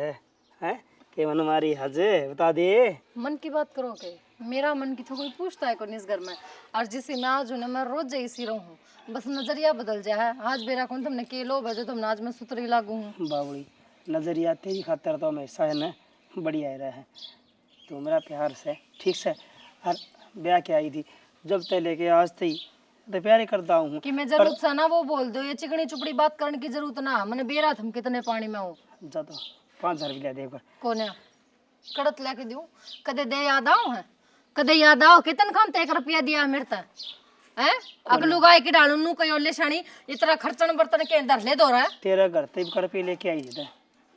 है के मन मारी हजे बता दे। मन की बात करो के मेरा मन की तो कोई पूछता है कौन इस घर में, और जिसे मैं आज हूँ ना मैं रोज जैसी रहूँ, बस नजरिया बदल जाए है। आज बेरा कौन तुमने के लो भेजो, तुमने आज मैं सुतरी लागू हूँ। बावड़ी नजरिया तेरी खातर तो हमेशा है ना बढ़िया ही रहा है। तो मेरा प्यार से ठीक से हर ब्याह के आई थी जब तक लेके आज तक तो प्यार ही करता हूँ। कि मैं जरूरत सा ना वो बोल दो, ये चिकनी चुपड़ी बात करने की जरूरत ना। मैंने बेरा थम कितने पानी में हो जा तो 5,000 रुपया दे कर कौन है कड़त लेके दूं, कदे दे याद आओ है, कदे याद आओ कितन खाम ते 1 रुपया दिया मेरे तक है। अगलू गाय की डालू नू कयो ले शानी इतना खर्चन बर्तन के अंदर ले दो रहा है। तेरा घर तब कर पे लेके आई थी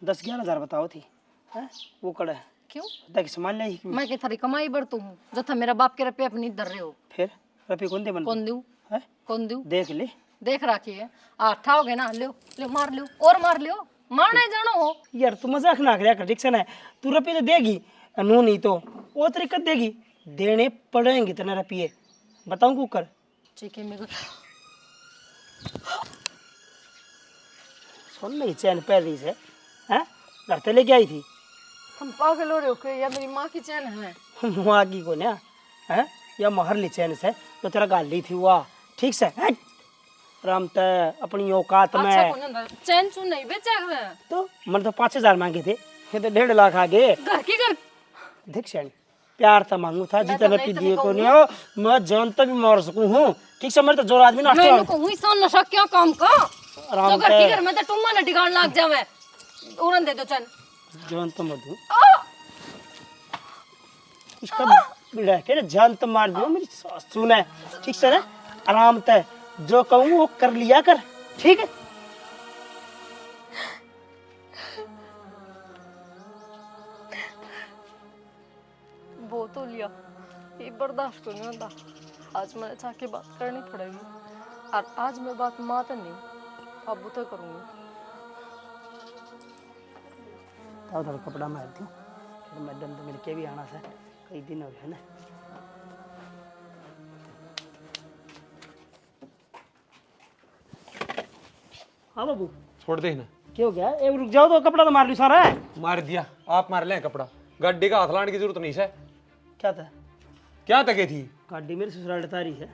10-11,000 बताओ थी है वो कड़ा है क्यों ताकि संभाल ले मैं के थारी कमाई बरतू हूँ जो था मेरा बाप के रुपये अपनी दर रहे हो। फिर रुपये कौन दे बन कौन दूं है कौन दूं देख ले देख राखी है आठा हो गया ना, लियो लियो मार लियो और मार लियो, मारना ही जानो हो। यार तू मजाक ना कर ठीक से ना, तू रुपये तो देगी नू नहीं तो वो तरीका देगी, देने पड़ेंगे तेरे रुपये बताऊँ कुकर ठीक है मेरे को सुन नहीं चैन पहन रही से हैं घर से लेके आई थी। हम पागल हो रहे हो क्या, या मेरी माँ की चैन है। वहाँ की को ना है या महर ली चैन से तो तेरा गाल ली थी वाह ठीक से है राम तय अपनी औकात में। अच्छा कौन अंदर चैन चून नहीं बेचा है तो मैंने तो 5,000 मांगे थे, ये तो 1.5 लाख आ गए। घर की घर देख सैन प्यार तो मांगू था मैं जितना तो पी नहीं दिए को कहूँ। नहीं हो, मैं जानता भी मार सकूं हूँ ठीक से। मेरे तो जोर आदमी ना मैं को हुई सन नशा क्या काम का राम तो घर की तय घर में तो टुम्मा न डिगाड़ लाग जावे उड़न दे दो चैन। जान तो मर दूं इसका बिड़ा के ना जान तो मार दूं मेरी सास सुने ठीक से ना आराम तय जो कहूँ वो कर लिया कर ठीक है। वो तो लिया ये बर्दाश्त को नहीं होता, आज मैंने चाह के बात करनी पड़ेगी और आज मैं बात मात नहीं अब तो करूँगी। थोड़ा कपड़ा मार दूं फिर मैडम तो मेरे के भी आना था कई दिन हो गए ना। हाँ बाबू छोड़ दे ना, क्या हो गया, एक रुक जाओ तो कपड़ा तो मार ली सारा है। मार दिया आप मार ले कपड़ा, गड्डी का हाथ लाने की जरूरत नहीं है। क्या था क्या तके थी गाड़ी मेरे ससुराल तारी है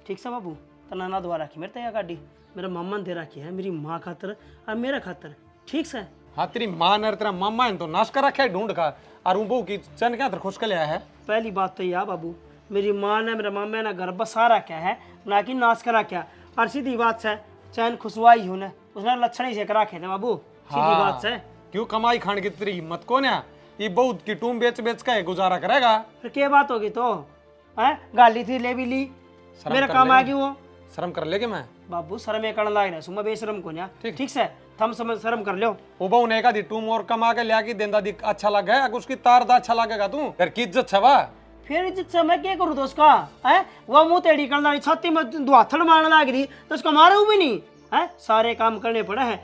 ठीक से बाबू तना ना दुआ रखी मेरे तय गाड़ी मेरा मामा ने दे रखी है मेरी माँ खातर और मेरा खातर ठीक से। हाँ तेरी माँ ने तेरा मामा ने तो नाश कर रखा है ढूंढ का, और वो की चन क्या खुश कर लिया है। पहली बात तो यह बाबू मेरी माँ ने मेरा मामा ने घर बसा रखा है ना कि नाश करा क्या, और सीधी बात से चैन खुशवाई हूँ ने उसने लक्षण ही से करा रखे थे बाबू सीधी बात से। क्यों कमाई खान की तेरी हिम्मत को ना ये बहुत की टूम बेच बेच के गुजारा करेगा। फिर क्या बात होगी तो है, गाली थी ले भी ली, शर्म मेरा कर काम ले। आ गई वो। शर्म कर लेगे मैं बाबू शर्म करने लाग रहा सुमा बेशरम को ना, ठीक से थम समझ शर्म कर लो। वो बहु ने का दी टूम और कमा के लिया की देंदा दी अच्छा लगा है, उसकी तार दा अच्छा लगेगा तू घर की इज्जत छवा। फिर इज्जत से मैं क्या करूँ तो उसका है, वो मुंह टेढ़ी करना रही, छाती में दुआथड़ मारने लग रही तो उसको मारू भी नहीं है। सारे काम करने पड़े हैं,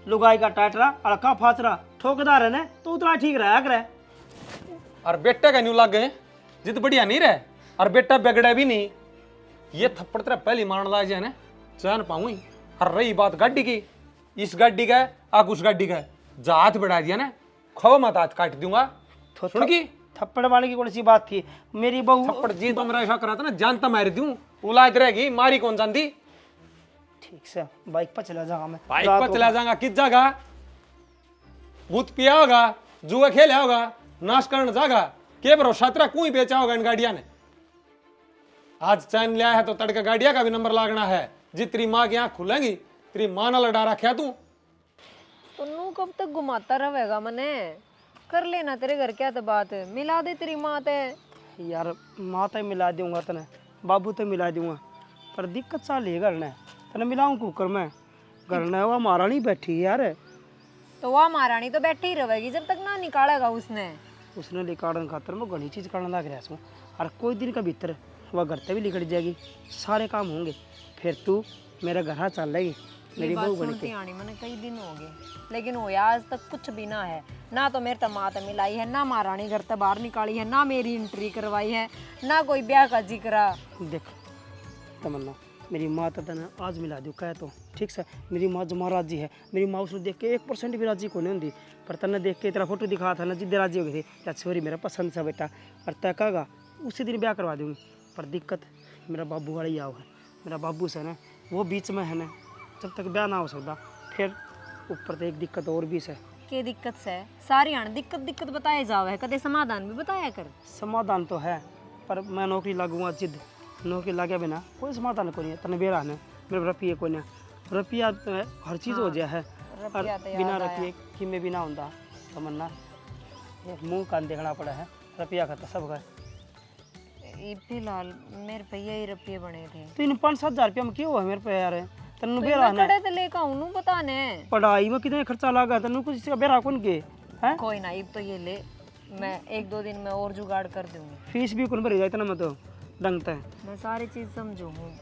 लुगाई का टाटरा अड़का फाचरा ठोकदार है ना, तो उतना ठीक रहा करे। और बेटे का न्यू लग गए जिद बढ़िया नहीं रहे, और बेटा बिगड़ा भी नहीं। ये थप्पड़ तेरा पहली मारने लग जाए ना जान पाऊँ। और रही बात गाड़ी की, इस गाड़ी का आग उस गाड़ी का जा हाथ बढ़ा दिया ना, खो मत हाथ काट दूंगा। सुन की थप्पड़ मारने की कौन सी बात थी, मेरी बहू थप्पड़ जी तो मेरा ऐसा करा था ना जानता मार दूं, औलाद रहेगी मारी कौन जानती। ठीक से बाइक पर चला जाऊंगा मैं, बाइक पर चला जाऊंगा किस जगह, भूत पिया होगा, जुआ खेला होगा, नाश करने जागा, के भरोसा तेरा कोई बेचा होगा इन गाड़िया ने। आज चैन लिया है तो तड़का गाड़िया का भी नंबर लागना है। जी तेरी माँ की आंख खुलेंगी, तेरी माँ ना लड़ा रखा तू। तो नू कब तक घुमाता रहेगा मने, कर लेना तेरे घर क्या तो बात है, मिला दे तेरी माँ ते। यार माँ तो मिला दूंगा तने, बाबू तो मिला दूंगा, पर दिक्कत साल है घर ने तने मिलाऊं कुकर में, घर ने वो महारानी बैठी है यार। तो वह महारानी तो बैठी ही रहेगी जब तक ना निकालेगा उसने। उसने निकालने खातर मैं घनी चीज़ करने लग रहा हूँ, और कोई दिन का भीतर वह घर से भी निकल जाएगी, सारे काम होंगे, फिर तू मेरे घर आ चल लेगी मेरी बहू बन के। आनी मैंने कई दिन हो गए, लेकिन वो आज तक कुछ भी ना है, ना तो मेरे माँ तो मिलाई है, ना महारानी घर से बाहर निकाली है, ना मेरी एंट्री करवाई है, ना कोई ब्याह का जिक्र। देख तमन्ना, मेरी माँ तो तने आज मिला दूँ कह तो ठीक से, मेरी माँ जमा राजी है, मेरी माँ उसने देख के 1% भी राजी को नहीं होती, पर तने देख के तेरा फोटो दिखा था ना जिद्दे राजी हो गई थी, छोरी मेरा पसंद सा बेटा, और तय कहेगा उसी दिन ब्याह करवा दूँगी। पर दिक्कत मेरा बाबू वाला ही आओ है, मेरा बाबू से ना वो बीच में है ना, जब तक ब्याह ना हो सकता। फिर ऊपर तो एक दिक्कत और भी है। के दिक्कत से सारी आन दिक्कत दिक्कत बताए जाओ है, कदे समाधान भी बताया कर। समाधान तो है, पर मैं नौकरी लगूंगा जिद, नौकरी लगे बिना कोई समाधान को नहीं है। तने बेरा है मेरे रुपये को नहीं, रुपया तो हर चीज़ हो जाए है, और बिना रुपये कि में भी ना होता तमन्ना, मुँह कान देखना पड़ा है, रुपया खाता सब है। फिलहाल मेरे पे यही रुपये बने थे, तो इन 5-7 हज़ार रुपया में क्यों है मेरे पे यार, तनु बेरा है कड़े तो लेकर आऊँ बताने। पढ़ाई में कितने खर्चा लगा, तनु कुछ इसका बेरा कौन के है। कोई ना, अब तो ये ले, मैं 1-2 दिन में और जुगाड़ कर दूंगी। फीस भी कौन भरी जाए इतना मैं तो डंगता है, मैं सारी चीज समझू हूँ,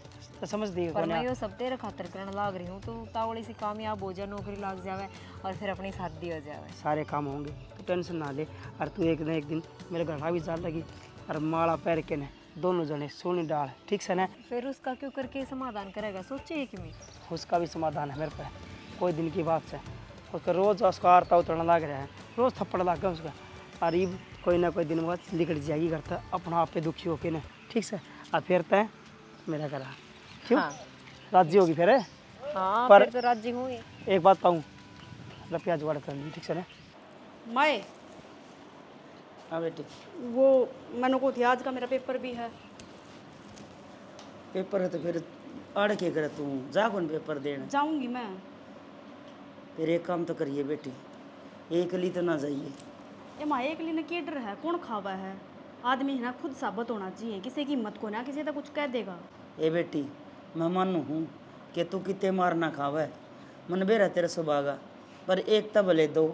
तो समझ दी पर मैं यो सब तेरे खातिर करने लाग रही हूँ, तो तावड़ी सी कामयाब हो जाए, नौकरी लग जावे और फिर अपनी शादी हो जावे। सारे काम होंगे, तो टेंशन ना ले। और तू एक ना एक दिन मेरे घर भी जान लगी, और माला पैर के ने दोनों जने सोनी डाल, ठीक से ना। फिर उसका क्यों करके समाधान करेगा, सोचे है कि मैं। उसका भी समाधान है मेरे पे, कोई दिन की बात से। उसका रोज़ उसका आरता उतरना लग रहा है, रोज़ थप्पड़ लग गया उसका, और ये कोई ना कोई दिन बाद निकल जाएगी करता अपना आप पे दुखी होके ना, ठीक से। और फिर तय मेरा घर क्यों राजी होगी फिर। हाँ पर फिर तो राजी हूँ ही। एक बात पाऊँ, रुपया जुगाड़ कर ली, ठीक से ना। मैं हाँ बेटी, वो मैंने को थी आज का मेरा पेपर भी है। पेपर है तो फिर अड़ के करे तू जा कौन पेपर देना। जाऊंगी मैं। फिर एक काम तो करिए बेटी, एक ली तो ना जाइए। ये माँ एक लिए के डर है, कौन खावा है, आदमी है ना खुद साबित होना चाहिए, किसी की हिम्मत को ना किसी तो कुछ कह देगा। ए बेटी, मैं मानू हूँ कि तू कितने मार ना खावे, मन बेरा तेरा सुभागा, पर एक तब ले दो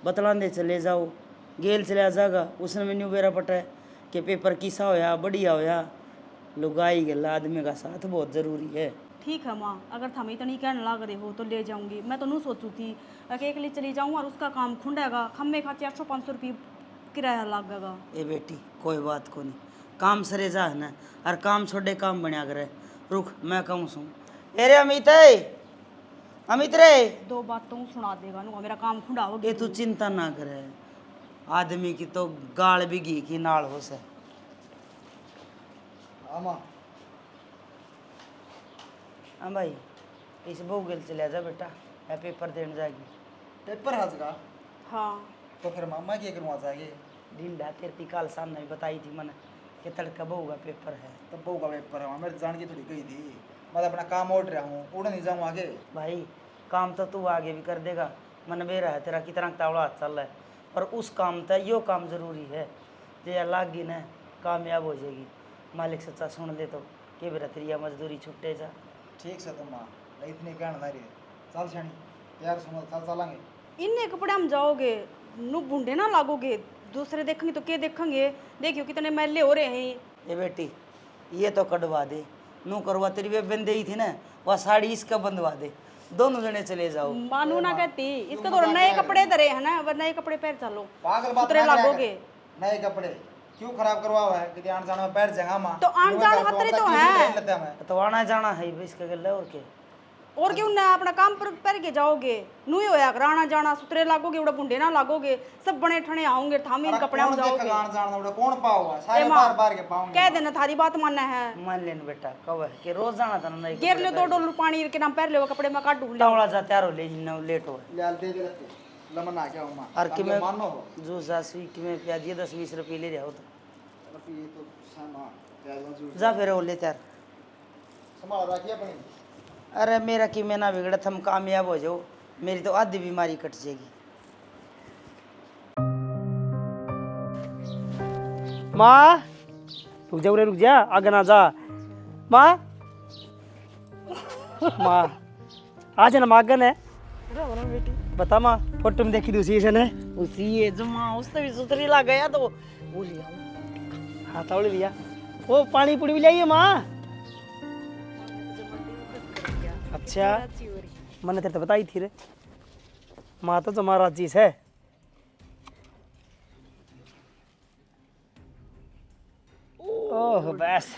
बतलांदे चले जाओ, गेल चला जागा, उसने मैनू बेरा पटा कि पेपर किसा होया बढ़िया होया। लुगाई गला आदमी का साथ बहुत ज़रूरी है। ठीक है माँ, अगर थम इतनी कहने लग रहे हो तो ले जाऊंगी। मैं तो नहीं सोचू थी एक लिए चली जाऊँ और उसका काम खुंडेगा, खम्मे खा 400-500 रुपये किराया लगेगा। ए बेटी कोई बात को नहीं, काम सरे जा है ना, और काम छोड़े काम बनिया करे। रुक मैं कहूँ सुन, अरे अमित अमित रे, 2 बात तो सुना देगा नु, मेरा काम खुंडा हो ये तू चिंता ना करे, आदमी की तो गाल भी घी की नाल हो से। आमा हाँ भाई, इस बहू गेल चले जा बेटा, मैं पेपर देने जाएगी। पेपर आज का, हाँ तो फिर मामा क्या करूँ जाएगी। दिन ढा तेरती काल सामने भी बताई थी मैंने कि तड़का बहू का पेपर है। तब बहू का पेपर है, मेरे जान की थोड़ी गई थी, मैं तो अपना काम ओट रहा हूँ, उड़ नहीं जाऊँ आगे। भाई काम तो तू आगे भी कर देगा, मन बेरा है तेरा कितना तावड़ा हाथ चल रहा है, पर उस काम तक यो काम जरूरी है जे लागी न कामयाब हो जाएगी। मालिक सच्चा सुन ले तो के बेरा तेरी मजदूरी छुट्टे जा। ठीक से तो माँ इतनी कहना ना रही चल छानी यार सुनो चल चलेंगे। इन्ने कपड़े में जाओगे नु बूढ़े ना लागोगे, दूसरे देखेंगे तो क्या देखेंगे? देखियो कितने मैले हो रहे हैं। ये बेटी ये तो कटवा दे, नू करवा तेरी वे बंदे ही थी ना, वह साड़ी इसका बंधवा दे, दोनों जने चले जाओ। मानू ना कहती, इसका तो नए कपड़े धरे है ना, वह नए कपड़े पहन चलो, पागल बात सुतरे ना करा लागोगे। कर। नए कपड़े क्यों खराब करवा हुआ है कि आन जान में पैर जगह माँ तो आन जान खतरे तो है। तो आना जाना है भाई इसका गल्ला और के और क्यों ना अपना काम पर पहन के जाओगे, नू ही होया आना जाना, सुतरे लागोगे, उड़ा बुंडे ना लागोगे, सब बने ठने आओगे, थाम इन कपड़े में जाओगे। आन जान उड़ा कौन पाओगा सारे बार बार के पाऊंगे। कह देना थारी बात मानना है, मान लेन बेटा कब है कि रोज जाना था ना घेर ले 2 डोलू पानी के नाम पहन ले कपड़े में काट ढूंढ ले। टावड़ा जा तैयार हो ले न लेट हो ले दे दे लमन आ गया हूं मां और कि मैं मानो जो सासवी कि मैं प्याज दिए 10-20 रुपए ले जाओ तो ये तो सामा प्याज जूस जा फिर हो ले तैयार। संभाल रखिए अपनी। अरे मेरा कि मैं ना बिगड़ा, हम कामयाब हो जाओ, मेरी तो आधी बीमारी कट जाएगी। माँ रुक जा, रुक जा, आगे ना जा माँ। माँ आज ना मागन है बता माँ, फोटो में देखी दूसरी से ने उसी ये जमा उससे भी सुतरी लग गया तो वो लिया हाथ आवड़ लिया। वो पानी पूरी भी लाइए माँ। अच्छा मैंने तेरे तो बताई थी रे, माँ तो तुम्हारा चीज है। ओह बस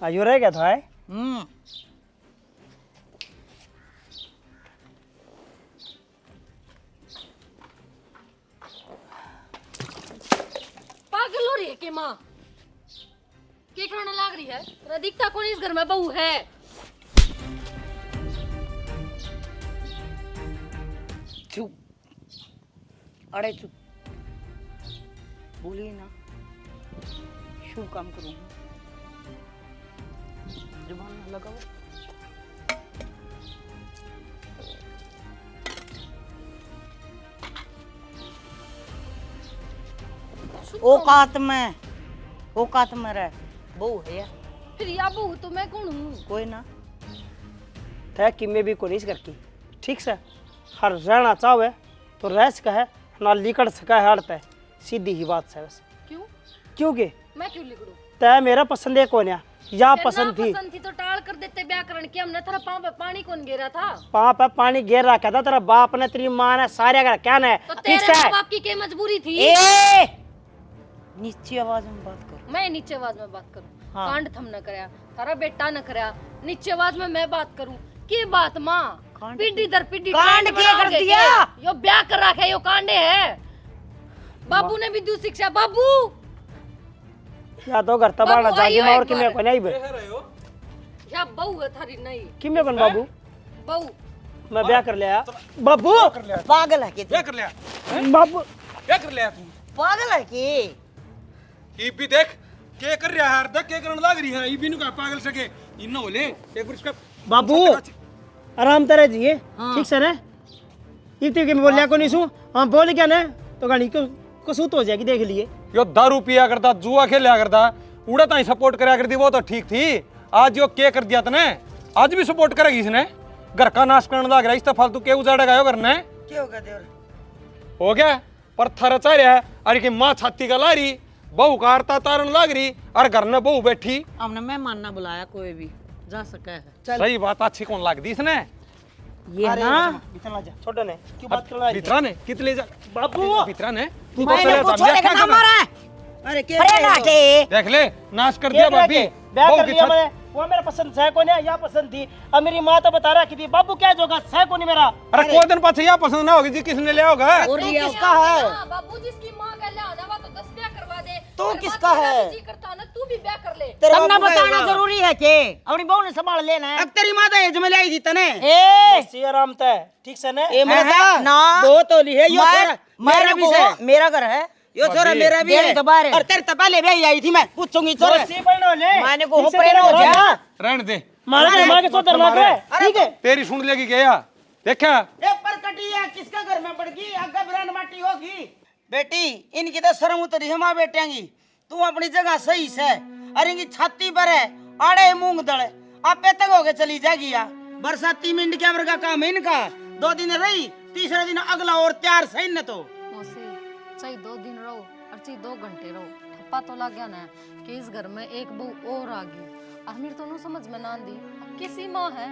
आयु रह गया था है? पागल हो रही है कि माँ के खाने लाग रही है? तेरा दिखता कौन इस घर में बहू है? चुप, अरे चुप, बोलिए ना, शुभ काम करूँगा, जुबान ना लगाओ। औकात में रह, बहू है यार। फिर या बहू तो मैं कौन हूँ? कोई ना थे कि मैं भी को नहीं करती ठीक से, हर रहना चाहे तो रह सका है ना, लिकड़ सका है हड़ता है, सीधी ही बात है वैसे। क्यों? क्योंकि मैं क्यों लिखूं? तय मेरा पसंद है कौन या तेरे पसंद थी। पसंद थी तो टाल कर देते व्याकरण की, हमने तेरा पाँव पे पानी कौन गिरा था? पाँव पे पानी गिर रखा था, तेरा बाप ने तेरी माँ ने सारे अगर क्या है तो ठीक तेरे से। माँ बाप की क्या मजबूरी थी? नीची आवाज में बात करो। मैं नीचे आवाज में बात करूं? हाँ। कांड थम न करया, थारा बेटा न करया, नीचे आवाज में मैं बात करूं? की बात माँ? पीढ़ी दर पीढ़ी कांड ट्रेंड क्या बनाओगे कर दिया? क्या? यो ब्याह कर रखा है, यो कांडे है। बाबू ने भी दी शिक्षा। बाबू या तो घर तबाड़ा जागी माँ और कि मैं को नहीं बे या बहू है थारी नहीं कि मैं कौन बाबू, बहू। मैं ब्याह कर लिया बाबू। पागल है कि क्या कर लिया? बाबू क्या कर लिया तू? पागल है कि ई भी देख क्या कर रहा है यार, देख क्या करने लग रही है। ई भी नु का पागल सके इन हो ले एक बार इसका बाबू आराम तरह जिए ठीक से ना, इतने के मैं बोलिया को नहीं सू हम बोल क्या ना तो गाड़ी को कसूत हो जाएगी देख लिए। यो दारू पिया करता, जुआ खेला करता, उड़ा ताई सपोर्ट करा करती, वो तो ठीक थी। आज यो क्या कर दिया तने, आज भी सपोर्ट करेगी इसने, घर का नाश करने लग रहा है। इस तो फालतू के उजाड़ेगा यो घर ने। क्या होगा देवर? हो गया पर थारा चाह रहा है, अरे कि माँ छाती का ला रही, बहू का आरता तारन लग रही, और घर में बहू बैठी। हमने मेहमान ना बुलाया, कोई भी जा सका है। सही बात अच्छी कौन लग दी इसने। ये ना बितना जा छोटा ने क्यों बात करना है? बितरा ने कितने जा बाबू बितरा ने तू तो मैंने चले कुछ जा, छोटे का क्या नाम कर मारा है। अरे क्या देख ले नाश कर दिया भाभी। ब्याह बहू कर की लिया छत- मैंने, वो मेरा पसंद है कौन है या पसंद थी। अब मेरी माँ तो बता रहा कि थी बाबू क्या जोगा है कौन मेरा। अरे कोई दिन पाछे या पसंद ना होगी जी, किसने ले होगा? और ये किसका है? बाबू जिसकी माँ का लिया वो तो 10 ब्याह करवा दे। तू और किसका बाकी है? जी करता ना, तू भी ब्याह कर ले। तेरे तब ना बाबू का बताना होगा। जरूरी है के अपनी बहू ने संभाल लेना है। अब तेरी माता है जो मैं लाई थी तने। ए आराम तय ठीक से ने ए मेरा ना दो तोली है यो मैं- छोरा, मेरा भी से। मेरा घर है, यो छोरा मेरा भी देख है तो बाहर है। और तेरे तो पहले भी आई थी मैं पूछूंगी छोरा मौसी बहनों ले माने को हो परे हो जा रहने दे मारा के मार के सोतर ना करे ठीक है तेरी सुन लेगी गया देखा ए पर कटिया किसका घर में पड़गी आगे ब्रांड माटी होगी बेटी इनकी तो शर्म उतरी है माँ बेटियांगी तू अपनी जगह सही से अरे इनकी छाती पर है आड़े मूंग दल आपे तक होके चली जाएगी या बरसाती मिंड क्या वर्गा काम है इनका 2 दिन रही तीसरे दिन अगला और तैयार सही न तो मौसी चाहे 2 दिन रहो और चाहे 2 घंटे रहो ठप्पा तो लग गया ना कि इस घर में एक बहू और आ गई और मेरे तो समझ में ना आंदी किसी माँ है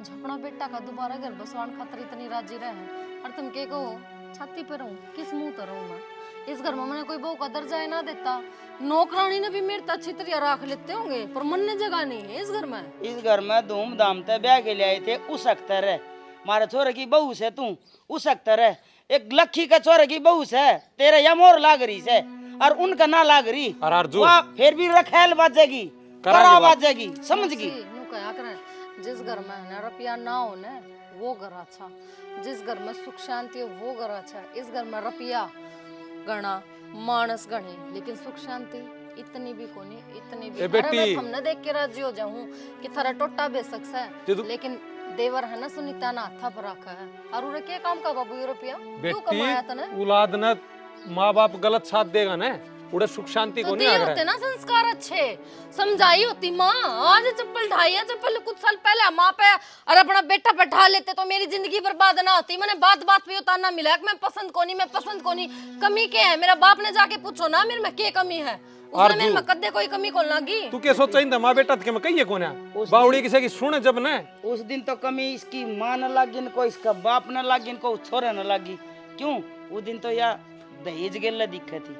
झपना बेटा का दोबारा घर बसवान खातर इतनी राजी रहे और तुम के कहो छाती पे रहूं किस मुंह तर रहूं मैं इस घर में मैंने कोई बहू का दर्जा ही ना देता नौकरानी ने भी मेरे तक अच्छी तरह रख लेते होंगे पर मन ने जगह नहीं है इस घर में इस घर में धूमधाम से ब्याह के लिए आए थे उस अख्तर है मारे छोरे की बहू से तू उस अख्तर है एक लखी का छोरे की बहू से तेरे या मोर लाग रही से और उनका ना लाग रही और अर्जुन वाह फिर भी रखेल बाजेगी करा बाजेगी समझ गई नु कहा करें जिस घर में है ना रुपया ना हो ना वो घर अच्छा जिस घर में सुख शांति हो वो घर अच्छा इस घर में रुपया गणा मानस गणे लेकिन सुख शांति इतनी भी कोनी इतनी भी ए बेटी। अरे मैं हमने देख के राजी हो जाऊं कि थारा टोटा बेसक से जे तू- लेकिन देवर है ना सुनीता ना हाथा पर रखा है और उन्हें क्या काम का बाबू ये रुपया तू बेटी कमाया था ना औलाद न माँ बाप गलत साथ देगा ना उड़े सुख शांति को तो नहीं दिए आ होते रहा ना संस्कार अच्छे समझाई होती माँ आज चप्पल ढाई है चप्पल कुछ साल पहले माँ पे और अपना बेटा पे ढा लेते तो मेरी जिंदगी बर्बाद ना होती मैंने बात बात पे उतारना मिला कि मैं पसंद को नहीं कमी क्या है मेरा बाप ने जाके पूछो ना मेरे में क्या कमी है उसने मेरे में कदे कोई कमी को लगी तू क्या सोचा इंदा माँ बेटा के मैं कहिए कौन है बावड़ी किसी की सुने जब न उस दिन तो कमी इसकी माँ न लगी इनको इसका बाप न लगी इनको छोरे न लगी क्यों उस दिन तो या दहेज गेल दिक्कत थी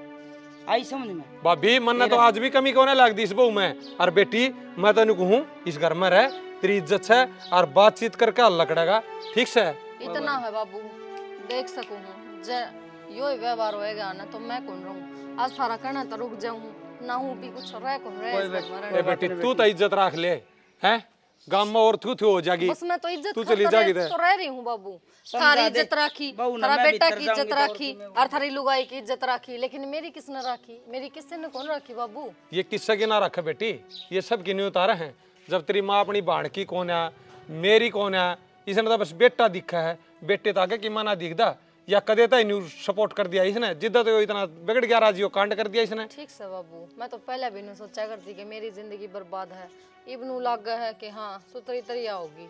आई समझ में भाभी मन ने तो आज भी कमी कोने लग दी इस बहू में और बेटी मैं तेन कहूँ इस घर में रह तेरी इज्जत है और बातचीत करके हल लकड़ेगा ठीक से इतना है बाबू देख सकूं जे यो व्यवहार होएगा ना तो मैं कौन रहूं आज सारा कहना तो रुक जाऊं ना हूं भी कुछ रह को रह ए बेटी तू तो इज्जत रख ले हैं गांव में और थू हो जाएगी बस मैं तो इज्जत तू चली जाएगी तो रह रही हूँ बाबू थारी इज्जत राखी थारा बेटा की इज्जत राखी और थारी लुगाई की इज्जत राखी लेकिन मेरी किसने राखी मेरी किसने ने कौन राखी बाबू ये किस्सा की ना रखा बेटी ये सब की नहीं उतारा है जब तेरी माँ अपनी बाढ़ की कौन है मेरी कौन है इसने तो बस बेटा दिखा है बेटे तो आगे की माना दिखदा या कदे तो न्यू सपोर्ट कर दिया इसने जिद्दा तो इतना बिगड़ गया राजी कांड कर दिया इसने ठीक से बाबू मैं तो पहले भी नहीं सोचा करती कि मेरी जिंदगी बर्बाद है इब्नू लग गया है कि हाँ सुतरी तरिया होगी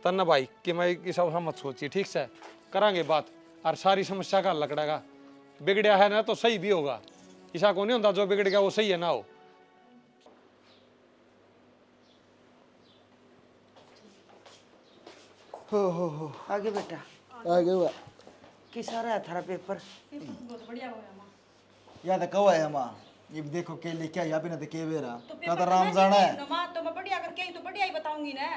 तन्ना भाई कि मैं इस सब मत सोचिए ठीक से करांगे बात और सारी समस्या का हल लकड़ेगा बिगड़या है ना तो सही भी होगा ऐसा को नहीं होता जो बिगड़ गया वो सही है ना हो हो आगे बेटा आ गया हुआ किसा रहा थारा पेपर या तो कवा है माँ ये भी देखो के लिए क्या यहाँ पे ना तो के बेरा क्या तो राम जाना है माँ तो मैं बढ़िया करके आई तो बढ़िया ही बताऊंगी ना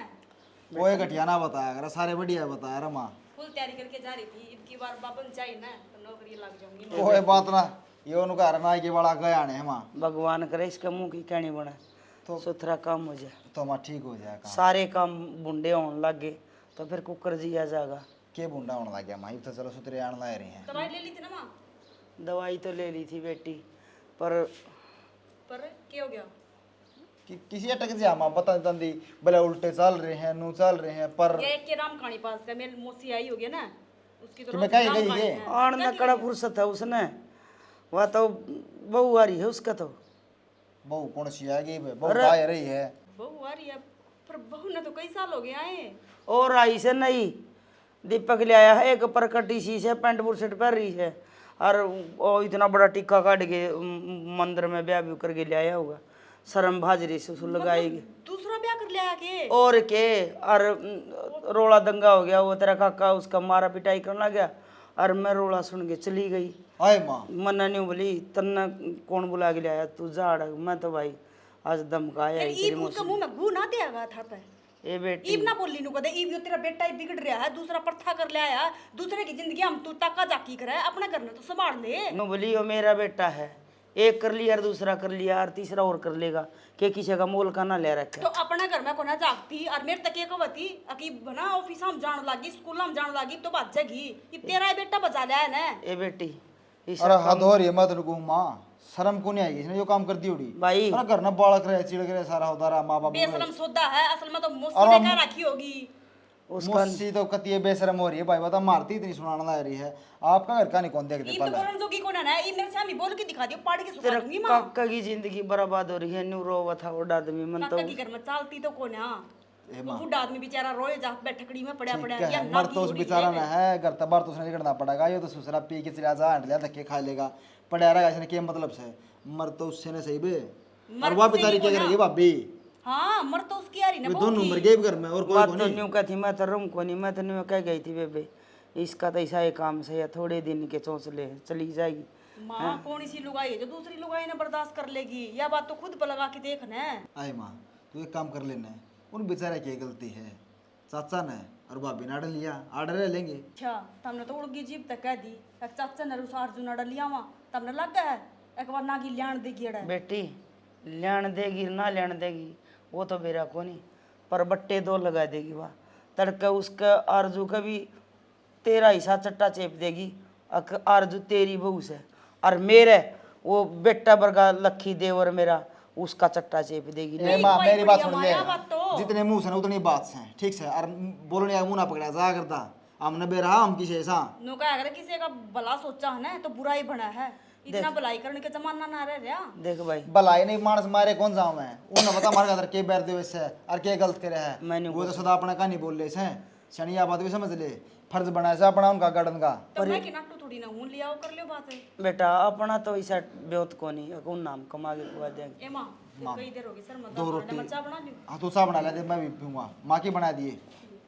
वो एक घटिया ना बताया कर सारे बढ़िया बताया रे माँ फुल तैयारी करके जा रही थी इनकी बार बाबन चाहिए ना तो नौकरी लग जाऊंगी वो बात ना ये उनका रना के बड़ा गया ने माँ भगवान करे इसका मुंह की कहनी बने तो सुथरा काम हो जाए तो माँ ठीक हो जाएगा सारे काम बुंडे होने लगे तो फिर कुकर जी आ जाएगा के बुंडा होने लग गया माँ तो चलो सुतरे आने ला रही हैं दवाई ले ली थी ना माँ दवाई तो ले ली थी बेटी पर क्या हो गया कि किसी अटक जा माँ बता दी भले उल्टे चल रहे हैं नू चल रहे हैं पर ये एक के राम कहानी पास का मेरी मौसी आई होगी ना उसकी कि मैं कहीं गई है आन न कड़ा फुर्सत है उसने वह तो बहू आ रही है उसका तो बहू कौन सी आ गई बहू आ रही है बहू आ रही है पर बहू ने तो कई साल हो गए आए और आई से नहीं दीपक ले आया है एक परकटी सी से पैंट बुरशट पहन रही है और वो इतना बड़ा टिक्का काट के मंदिर में ब्याह भी करके ले आया होगा शर्म भाजरी से उसको लगाएगी दूसरा ब्याह कर लिया के और के और रोला दंगा हो गया वो तेरा काका उसका मारा पिटाई करना गया और मैं रोला सुन के चली गई आए माँ मन्ना नहीं बोली तन्ना कौन बुला के लाया तू जा मैं तो भाई आज दम का आया ही तेरी उसका मुंह में गू ना देगा था पे ए बेटी ईब ना बोली नु कदे ईब यो तेरा बेटा ही बिगड़ रहा है दूसरा प्रथा कर ले आया दूसरे की जिंदगी हम तू ताका जाकी करे अपना करना तो संभाल ले नो बोली वो मेरा बेटा है एक कर लिया और दूसरा कर लिया और तीसरा और कर लेगा के किसी का मोल का ना ले रखा तो अपने घर में कोना जागती और मेरे तक एक कहती अकी बना ऑफिस हम जान लागी स्कूल हम जान लागी तो बात जागी ये तेरा ही बेटा बजा लिया है ना ए बेटी इस अरे हाथ हो रही है मत रुको माँ, शर्म को नहीं आएगी इसने जो काम कर दी उड़ी। भाई अरे घर ना बालक रहे चिड़क रहे सारा होता रहा माँ बाप बेशरम सौदा है, असल में तो मौसी और ने कह रखी होगी। उसका मुस्सी तो कती बेशरम हो रही है भाई, बता मारती इतनी सुनाना आ रही है। आपका घर का नहीं कौन देखते ई तो पहले। बोलन जोगी कोना ना, ई मेरे सामने बोल के दिखा दियो, पाड़ के सुखा तेरा दूंगी मां। काका की जिंदगी बर्बाद हो रही है, न्यू रोवा था वो आदमी मन तो काका की घर में चालती तो कोना। ए वो माँ बूढ़ा आदमी बेचारा रोए जा बैठकड़ी में पड़ा पड़ा ठीक या है, मर नागी तो उस हो रही बेचारा है। ना है, घर तबार तो उसने निकलना पड़ेगा। ये तो सुसरा पी के चला जा हट लिया धक्के खा लेगा, पड़ा रहेगा इसने क्या मतलब से। मर तो उससे ने सही बे, मर और वह किसी बेचारी की क्या को करेगी ना। भाभी, हाँ मर तो उसकी आ रही ना वे बहू दोनों की। मर गए घर में और कोई बात को तो नहीं। न्यू का थी, मैं तो रूम को नहीं, मैं तो न्यू कह गई थी बेबे इसका तो ऐसा ही काम से या थोड़े दिन के चौंच ले चली जाएगी। माँ कौन सी लुगाई है जो दूसरी लुगाई ने बर्दाश्त कर लेगी? यह बात तो खुद पर लगा के देख ना। आए माँ तू एक काम कर लेना, उन बेचारे की गलती है, चाचा ने और भाभी ने आर्डर लिया, आर्डर ले लेंगे। अच्छा तमने तो उड़गी जीप तक कह दी, एक चाचा ने रुसा अर्जुन अड़ लिया वहां, तमने लग गया है एक बार नागी ल्याण देगी अड़ा। बेटी लेन देगी ना लेन देगी वो तो मेरा को नहीं, पर बट्टे दो लगा देगी वाह तड़के उसका आरजू का भी तेरा हिस्सा चट्टा चेप देगी। आरजू तेरी बहू से और मेरे वो बेटा बरगा लखी देवर मेरा उसका चट्टा चेप देगी। ए माँ कोई मेरी बात बढ़िया सुन माया ले, बात तो। जितने मुंह से ना उतनी बात से ठीक से, और बोलने का मुंह ना पकड़ा जा करता। हमने बेरहा हम किसे ऐसा नो का अगर किसी का भला सोचा है ना तो बुरा ही बना है, इतना भलाई करने के जमाना ना रह रहा। देख भाई भलाई नहीं मानस मारे कौन जाऊं मैं, उन्हें पता मार का के बैर दे वैसे और के गलत करे है। मैंने वो तो सदा अपना का नहीं बोल ले से शनिया बात भी समझ ले, फर्ज बनाया से अपना उनका गार्डन का। तो मैं कि नाटू थोड़ी ना हूं लिया कर लियो बात है। बेटा अपना तो ऐसा ब्योत को नहीं कौन नाम कमा के खुआ देंगे। ए मां कई देर होगी सर मत दो रोटी मचा बना लियो। हाँ तू सा बना ले दे, मैं भी पीऊंगा। माँ की बना दिए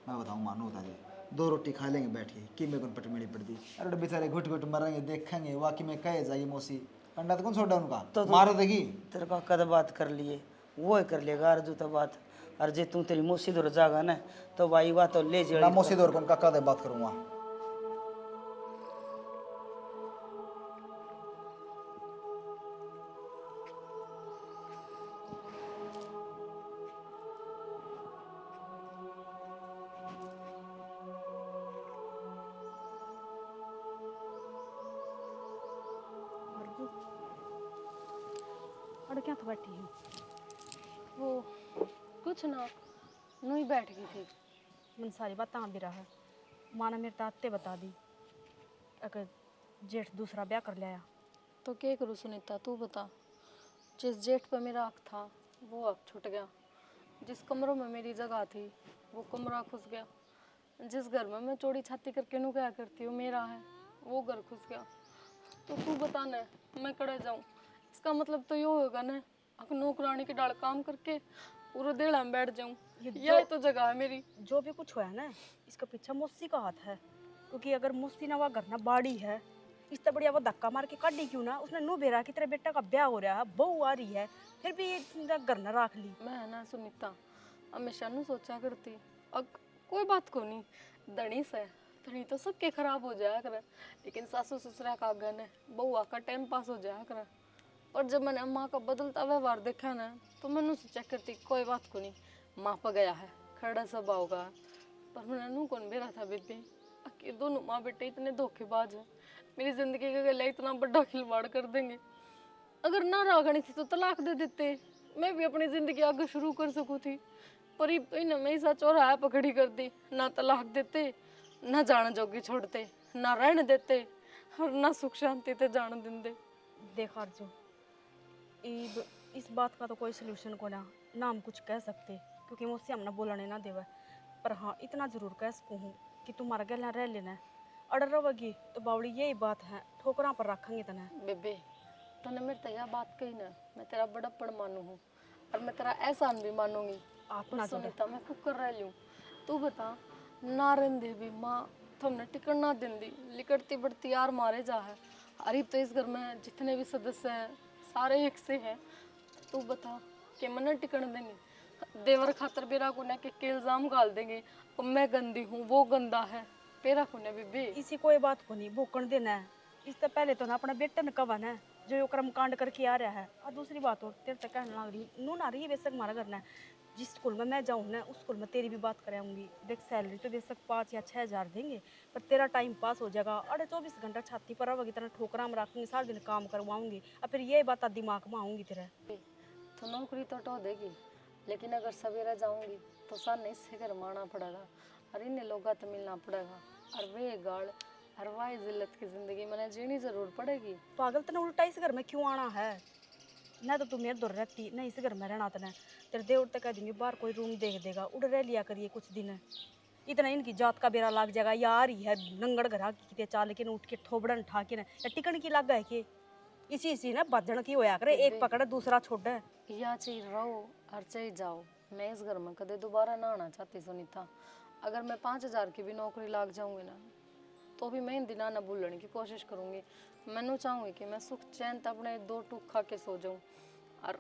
मैं बताऊँ, मानो होता दे 2 रोटी खा लेंगे बैठ के कि मेरे को पट मेरी पड़ दी। अरे बेचारे घुट घुट मरेंगे देखेंगे वाकई में कहे जाइए मौसी पंडा तो कौन छोड़ा उनका तो मार देगी। तेरे का कद बात कर लिए वो ही कर लेगा अर्जू तो बात। और जे तू तेरी मौसी दूर जागा ना तो भाई बात तो ले ना जड़ी मौसी दौर कौन का दे बात करूँगा। अड़ क्या था बैठी हूं? वो कुछ ना, नू ही बैठ गई थी। मन सारी बात भी रहा है। माँ ने मेरे ताते बता दी अगर जेठ दूसरा ब्याह कर लिया। तो क्या करूँ सुनीता, तू बता। जिस जेठ पर मेरा हक था वो अब छूट गया, जिस कमरों में मेरी जगह थी वो कमरा खुस गया, जिस घर में मैं चौड़ी छाती करके नू क्या करती हूँ मेरा है वो घर खुस गया। तो तू बता ना मैं कड़े जाऊँ? इसका मतलब तो ये होगा ना अगर नौकरानी के डाल काम करके पूरा देड़ा में बैठ जाऊँ, यही तो जगह है मेरी। जो भी कुछ हुआ है ना इसका पीछे मौसी का हाथ है, क्योंकि अगर मौसी ना वह घर ना बाड़ी है इससे बढ़िया वो धक्का मार के काटी क्यों ना। उसने नो बेरा कि तेरे बेटा का ब्याह हो रहा है, बहू आ रही है, फिर भी ये घर ना रख ली। मैं ना सुनीता हमेशा नु सोचा करती अब कोई बात को नहीं, धनी से धनी तो सबके खराब हो जाया करे, लेकिन सासू ससुरा का गन है बउआ का टाइम पास हो जाया करे। और जब मैंने माँ का बदलता व्यवहार देखा ना तो मैंने सोचा करती कोई बात को नहीं, माँ पर गया है खड़ा सब होगा। पर मैंने नू कौन बेरा था बेबी कि दोनों माँ बेटे इतने धोखेबाज हैं, मेरी जिंदगी का गला इतना बड़ा खिलवाड़ कर देंगे। अगर ना रागनी थी तो तलाक दे देते, मैं भी अपनी जिंदगी आगे शुरू कर सकूँ थी। पर इन्हें मैं ऐसा चौराहा पकड़ी कर दी, ना तलाक देते ना जाने जोगी छोड़ते, ना रहने देते और ना सुख शांति ते जाने देंदे। देख अर्जुन इस बात का तो कोई सोल्यूशन को ना हम कुछ कह सकते क्योंकि मुझसे हमने बोलने ना देवा। पर हाँ इतना जरूर कह सकूँ कि तुम्हारा गला रह लेना है, अड़ रहोगी तो बावड़ी यही बात है ठोकरा पर रखेंगे तना। बेबे तूने मेरे तो यह बात कही ना मैं तेरा बड़प्पन मानू हूँ और मैं तेरा एहसान भी मानूंगी। आप ना सुनीता मैं कुक कर रही हूँ, तू बता ना रेंदे भी माँ तुमने टिकट ना देंदी लिकड़ती बढ़ती यार मारे जा है। अरे तो इस घर में जितने भी सदस्य हैं सारे एक से हैं, तू बता कि मैंने टिकट देनी देवर खातर बेरा को ना के इल्जाम गाल देंगे अब मैं गंदी हूँ वो गंदा है पेरा को ना बेबे। इसी कोई बात को नहीं भूकण देना है। इससे पहले तो ना अपना बेटा न कवन है जो यो कर्म कांड करके आ रहा है, और दूसरी बात और तेरे तक कहने लग रही नू ना रही बेशक मारा करना है जिस स्कूल में मैं जाऊँ ना उस स्कूल में तेरी भी बात कराऊंगी। देख सैलरी तो बेशक 5 या 6 हज़ार देंगे, पर तेरा टाइम पास हो जाएगा। अरे 24 घंटा छाती पर अब इतना ठोकरा में रखूंगी, सारा दिन काम करवाऊंगी, और फिर ये बात दिमाग में आऊंगी तेरे। तो नौकरी तो टो देगी, लेकिन अगर सवेरा जाऊंगी तो सामने इससे घर माना पड़ेगा और इन लोगों तो मिलना पड़ेगा, और वे गाड़ और वाई जिल्लत की जिंदगी मैंने जीनी जरूर पड़ेगी। पागल तने उल्टा इस घर में क्यों आना है? ना तो तू मेरे दूर रहती, ना इस घर में रहना तने। तेरे देवर तक कह दूंगी बाहर कोई रूम देख देगा, उड़ रह लिया करिए कुछ दिन। इतना इनकी जात का बेरा लग जाएगा। यार ही है नंगड़ घर की चाल के उठ के ठोबड़न ठा के ना, या टिकन की लग है कि इसी ना बजन की होया करे, एक पकड़े दूसरा छोड़े। या चाहिए रहो और चाहिए जाओ, मैं इस घर में कदे दोबारा ना आना चाहती सुनीता। अगर मैं 5,000 की भी नौकरी लाग जाऊंगी ना, तो भी मैं इन दिना ना भूलने की कोशिश करूंगी। मैनू चाहूंगी कि मैं सुख चैन अपने 2 टूक खा के सो जाऊं। और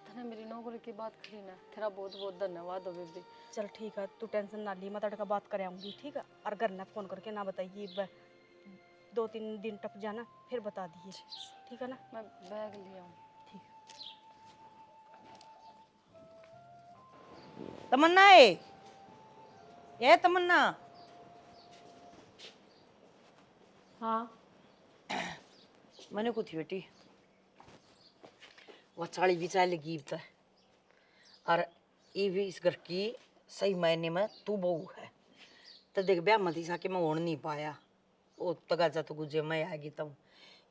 तने मेरी नौकरी की बात करी ना, तेरा बहुत बहुत धन्यवाद हो बेबी। चल ठीक है, तू टेंशन ना ली, मैं तेरे का बात करे आऊँगी, ठीक है? और घर ना फोन करके ना बताइए, 2-3 दिन टप जाना फिर बता दिए, ठीक है ना? मैं बैग ले आऊँ। तमन्ना है ये तमन्ना। हाँ मैंने को थी बेटी वो चाली बिचार लगी है, और ये भी इस घर की सही मायने में तू बहू है। तो देख ब्याह मती सा के मैं ओढ़ नहीं पाया, वो तगाजा तो गुजे मैं आएगी तब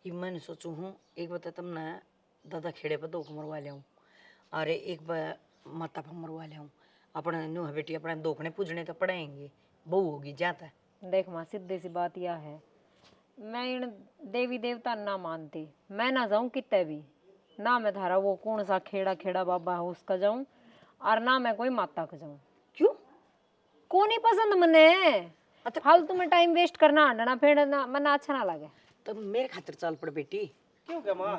ये मैंने सोचू हूँ एक बता तुमने दादा खेड़े पर 2 मरवा लिया हूँ, और एक बार माता पर मरवा लिया हूँ। अपने नु है बेटी अपने दोखने पूजने तो पड़ेंगे, बहू होगी जाता है। देख माँ सीधी सी बात यह है, मैं इन देवी देवता ना मानती, मैं ना जाऊं कितने भी, ना मैं थारा वो कौन सा खेड़ा खेड़ा बाबा है उसका जाऊं, और ना मैं कोई माता का जाऊं। क्यों? को नहीं पसंद मने, फालतू में टाइम वेस्ट करना हंडना फिर ना मन अच्छा ना लगे। तो मेरे खातिर चल पड़ बेटी। क्यों क्या माँ?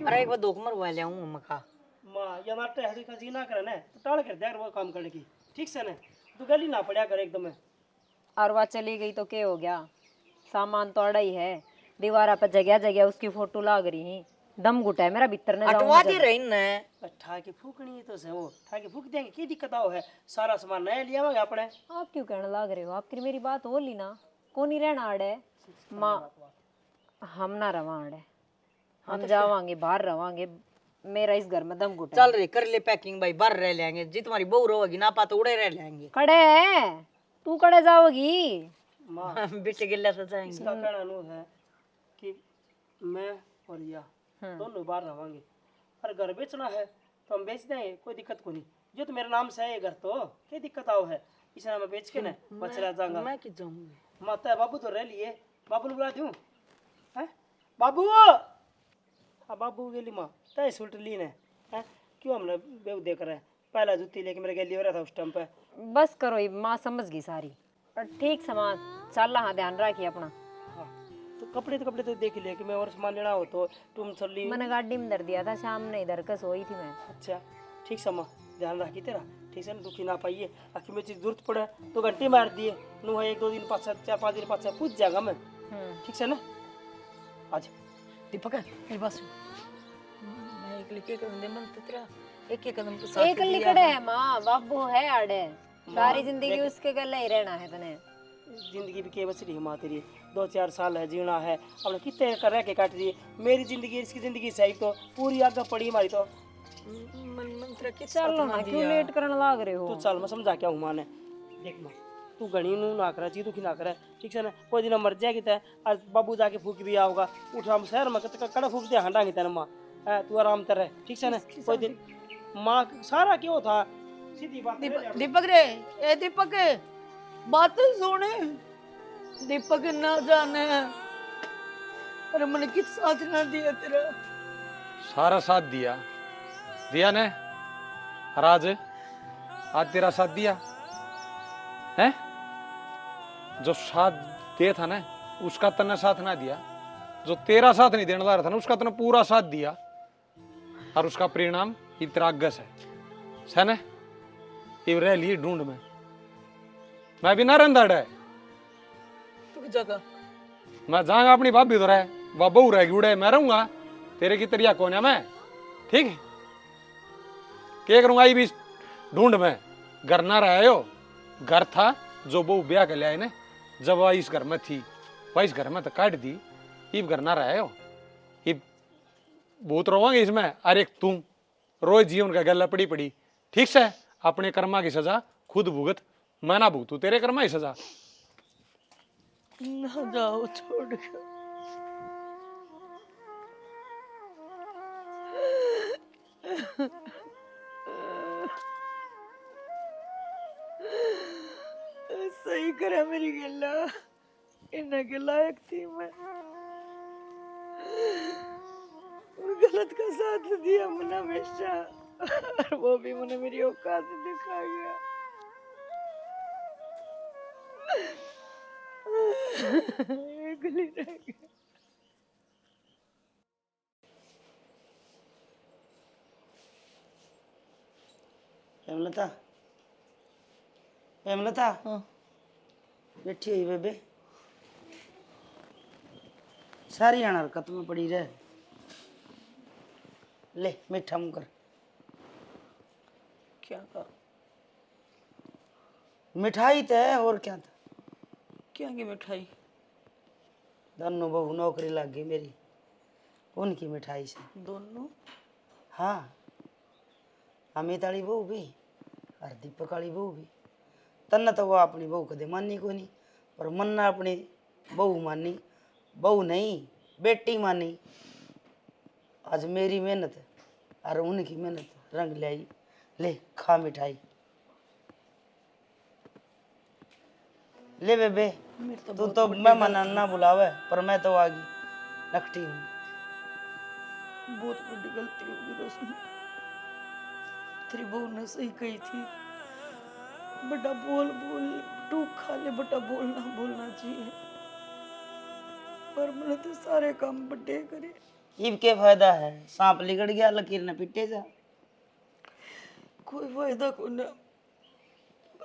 अरे एक बार 2 मरवा लिया हूँ अम्मा का। माँ ये नाटे हरी का जी ना करे ना, तो टाल कर दे वो काम करने की, ठीक से ना? तू गली ना पड़ा कर एकदम। और वह चली गई तो क्या हो गया, सामान तो अड़ा ही है, दीवारा पर जगह जगह उसकी फोटो लाग रही है, दम घुटा है मेरा भीतर ने हटवा दे रही न। ठा के फूकनी है तो से वो ठा के फूक देंगे, की दिक्कत आओ है? सारा सामान नया लिया होगा अपने। आप क्यों कहने लाग रहे हो, आपकी मेरी बात हो ली ना, को नहीं रहना अड़े माँ, हम ना रवा अड़े, हम जावांगे बाहर रवांगे, मेरा इस घर में दम घुटा चल रे कर ले पैकिंग भाई, बाहर रह लेंगे, जी तुम्हारी बहू रोगी ना पा तो उड़े रह लेंगे। खड़े है तू कड़े जाओगी? माँ बेटे गिल्ला से जाएंगे। इसका कहना नु है कि मैं और या दोनों बाहर रवांगे, और घर बेचना है तो हम बेच देंगे, कोई दिक्कत को नहीं। जो तो मेरे नाम से है ये घर, तो क्या दिक्कत आओ है? इस नाम में बेच के ना बचरा जाऊंगा। मैं कि जाऊंगी माता बाबू तो रह लिए, बाबू ने बुला दूं है? बाबू हाँ बाबू गेली माँ तय सुल्ट ली ने है, क्यों हमने बेव देख रहे हैं? पहला जूती लेके मेरे गली हो रहा था उस टाइम पे। बस करो ये माँ समझ गई सारी, और ठीक समा चल रहा, ध्यान रखिए अपना। हाँ तो कपड़े तो देख लिया कि मैं और सामान लेना हो तो तुम चल ली। मैंने गाड़ी में धर दिया था, शाम ने इधर का सोई थी मैं। अच्छा ठीक समा ध्यान रखी तेरा, ठीक है ना? दुखी ना पाइए, आखिर में चीज जरूरत पड़े तो घंटे मार दिए नु है, 1-2 दिन 4-5 दिन पाँच पूछ जाएगा मैं, ठीक है ना? आज दीपक मेरी बात सुन, मैं एक लिखे कदम दे मन तो तेरा एक कदम तो साथ एक लिकड़े है माँ, बाबू है आड़े, सारी जिंदगी उसके गले ही रहना है तने। जिंदगी भी के बच रही है माँ तेरी, 2-4 साल है जीना है, अपने कितने कर रह के काट रही है। मेरी जिंदगी इसकी जिंदगी सही तो पूरी आगे पड़ी हमारी तो। मन तेरा किस चलो ना क्यों लेट करने लाग रहे हो? तू चल मैं समझा क्या हूँ माँ ने, देख माँ तू घनी नू ना करे, जी दुखी ना करे, ठीक है ना? कोई दिन मर जाएगी तय, आज बाबू जाके फूक दिया होगा, उठ हम शहर में कड़ा फूक दिया हंडांगी तेना माँ, तू आराम कर रहे, ठीक है ना? कोई दिन माँ सारा क्यों था सीधी बात। दीपक रे, ए दीपक बात सुन, दीपक ना जाने अरे मैंने किस साथ ना दिया तेरा। सारा साथ दिया दिया ने, राज आज तेरा साथ दिया है, जो साथ दे था ना उसका तने साथ ना दिया, जो तेरा साथ नहीं देने रहा था ना उसका तने पूरा साथ दिया, और उसका परिणाम इतना अगस है ना? ये रह लिए ढूंढ में, मैं भी ना रंधा है, तू जगह मैं जाऊंगा अपनी भाभी तो रहे, वह बहू रहेगी उड़े, मैं रहूंगा, तेरे की तरिया कौन है मैं, ठीक है? क्या करूंगा? ये भी ढूंढ में घर ना रहे हो। घर था जो बहू ब्याह के ले आए ने, जब वह इस घर में थी वह इस घर में तो काट दी, इब घर ना रहे हो। इब भूत रोवांगे इसमें। अरे तुम रोज जीवन का गला पड़ी पड़ी। ठीक से अपने कर्मा की सजा खुद भुगत, मैं ना भुगतू तेरे कर्मा की सजा। ना जाओ छोड़ कर। सही करा मेरी गला, इन्हें के लायक थी मैं। गलत का साथ दिया मैंने हमेशा, और वो भी मैंने मेरी औकात दिखा गया। गली रह गया। हेमलता, हेमलता, बैठी हुई बेबे, सारी हरकत में पड़ी रहे। ले मीठा मुंह कर। क्या कहा? मिठाई तो है और क्या था। क्या की मिठाई? दोनों बहू नौकरी लग गई मेरी, उनकी मिठाई से। दोनों? हाँ, अमित वाली बहू भी और दीपक वाली बहू भी। तन्ना तो वो अपनी बहू कदे मानी को नहीं, पर मन्ना अपनी बहू मानी। बहू नहीं बेटी मानी। आज मेरी मेहनत और उनकी मेहनत रंग ले आई। ले खा मिठाई। ले बेबे, तू तो मैं मना ना बुलावे, पर मैं तो आ गई, नकटी हूँ। बहुत बड़ी गलती होगी रोशनी। तेरी बहू ने सही कही थी, बड़ा बोल बोल टूक खा ले, बड़ा बोलना बोलना चाहिए। पर मैंने तो सारे काम बड़े करे। इब के फायदा है, सांप लिगड़ गया लकीर ने पिटे जा। कोई फायदा को ना,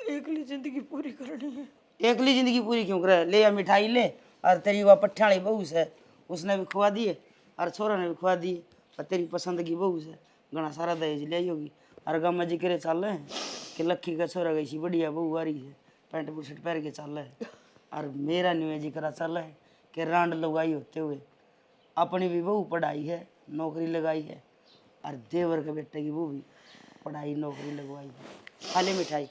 एकली जिंदगी पूरी करनी है। एकली जिंदगी पूरी क्यों करे? ले या मिठाई ले, और तेरी वह पट्ठा वाली बहू से उसने भी खुआ दिए, और छोरा ने भी खुआ दिए, और तेरी पसंद की बहू से घना सारा दहेज ले आई होगी। और गाँव में जिक्र चल रहे हैं कि लक्की का छोरा गई बढ़िया बहू आ रही है, पैंट बुशर्ट पहन के चल रहा है। और मेरा न्यू जिक्र चल रहा है कि रांड लगाई होते हुए अपनी भी बहू पढ़ाई है, नौकरी लगाई है, और देवर के बेटे की बहू भी पढ़ाई नौकरी लगवाई है। खा ले मिठाई।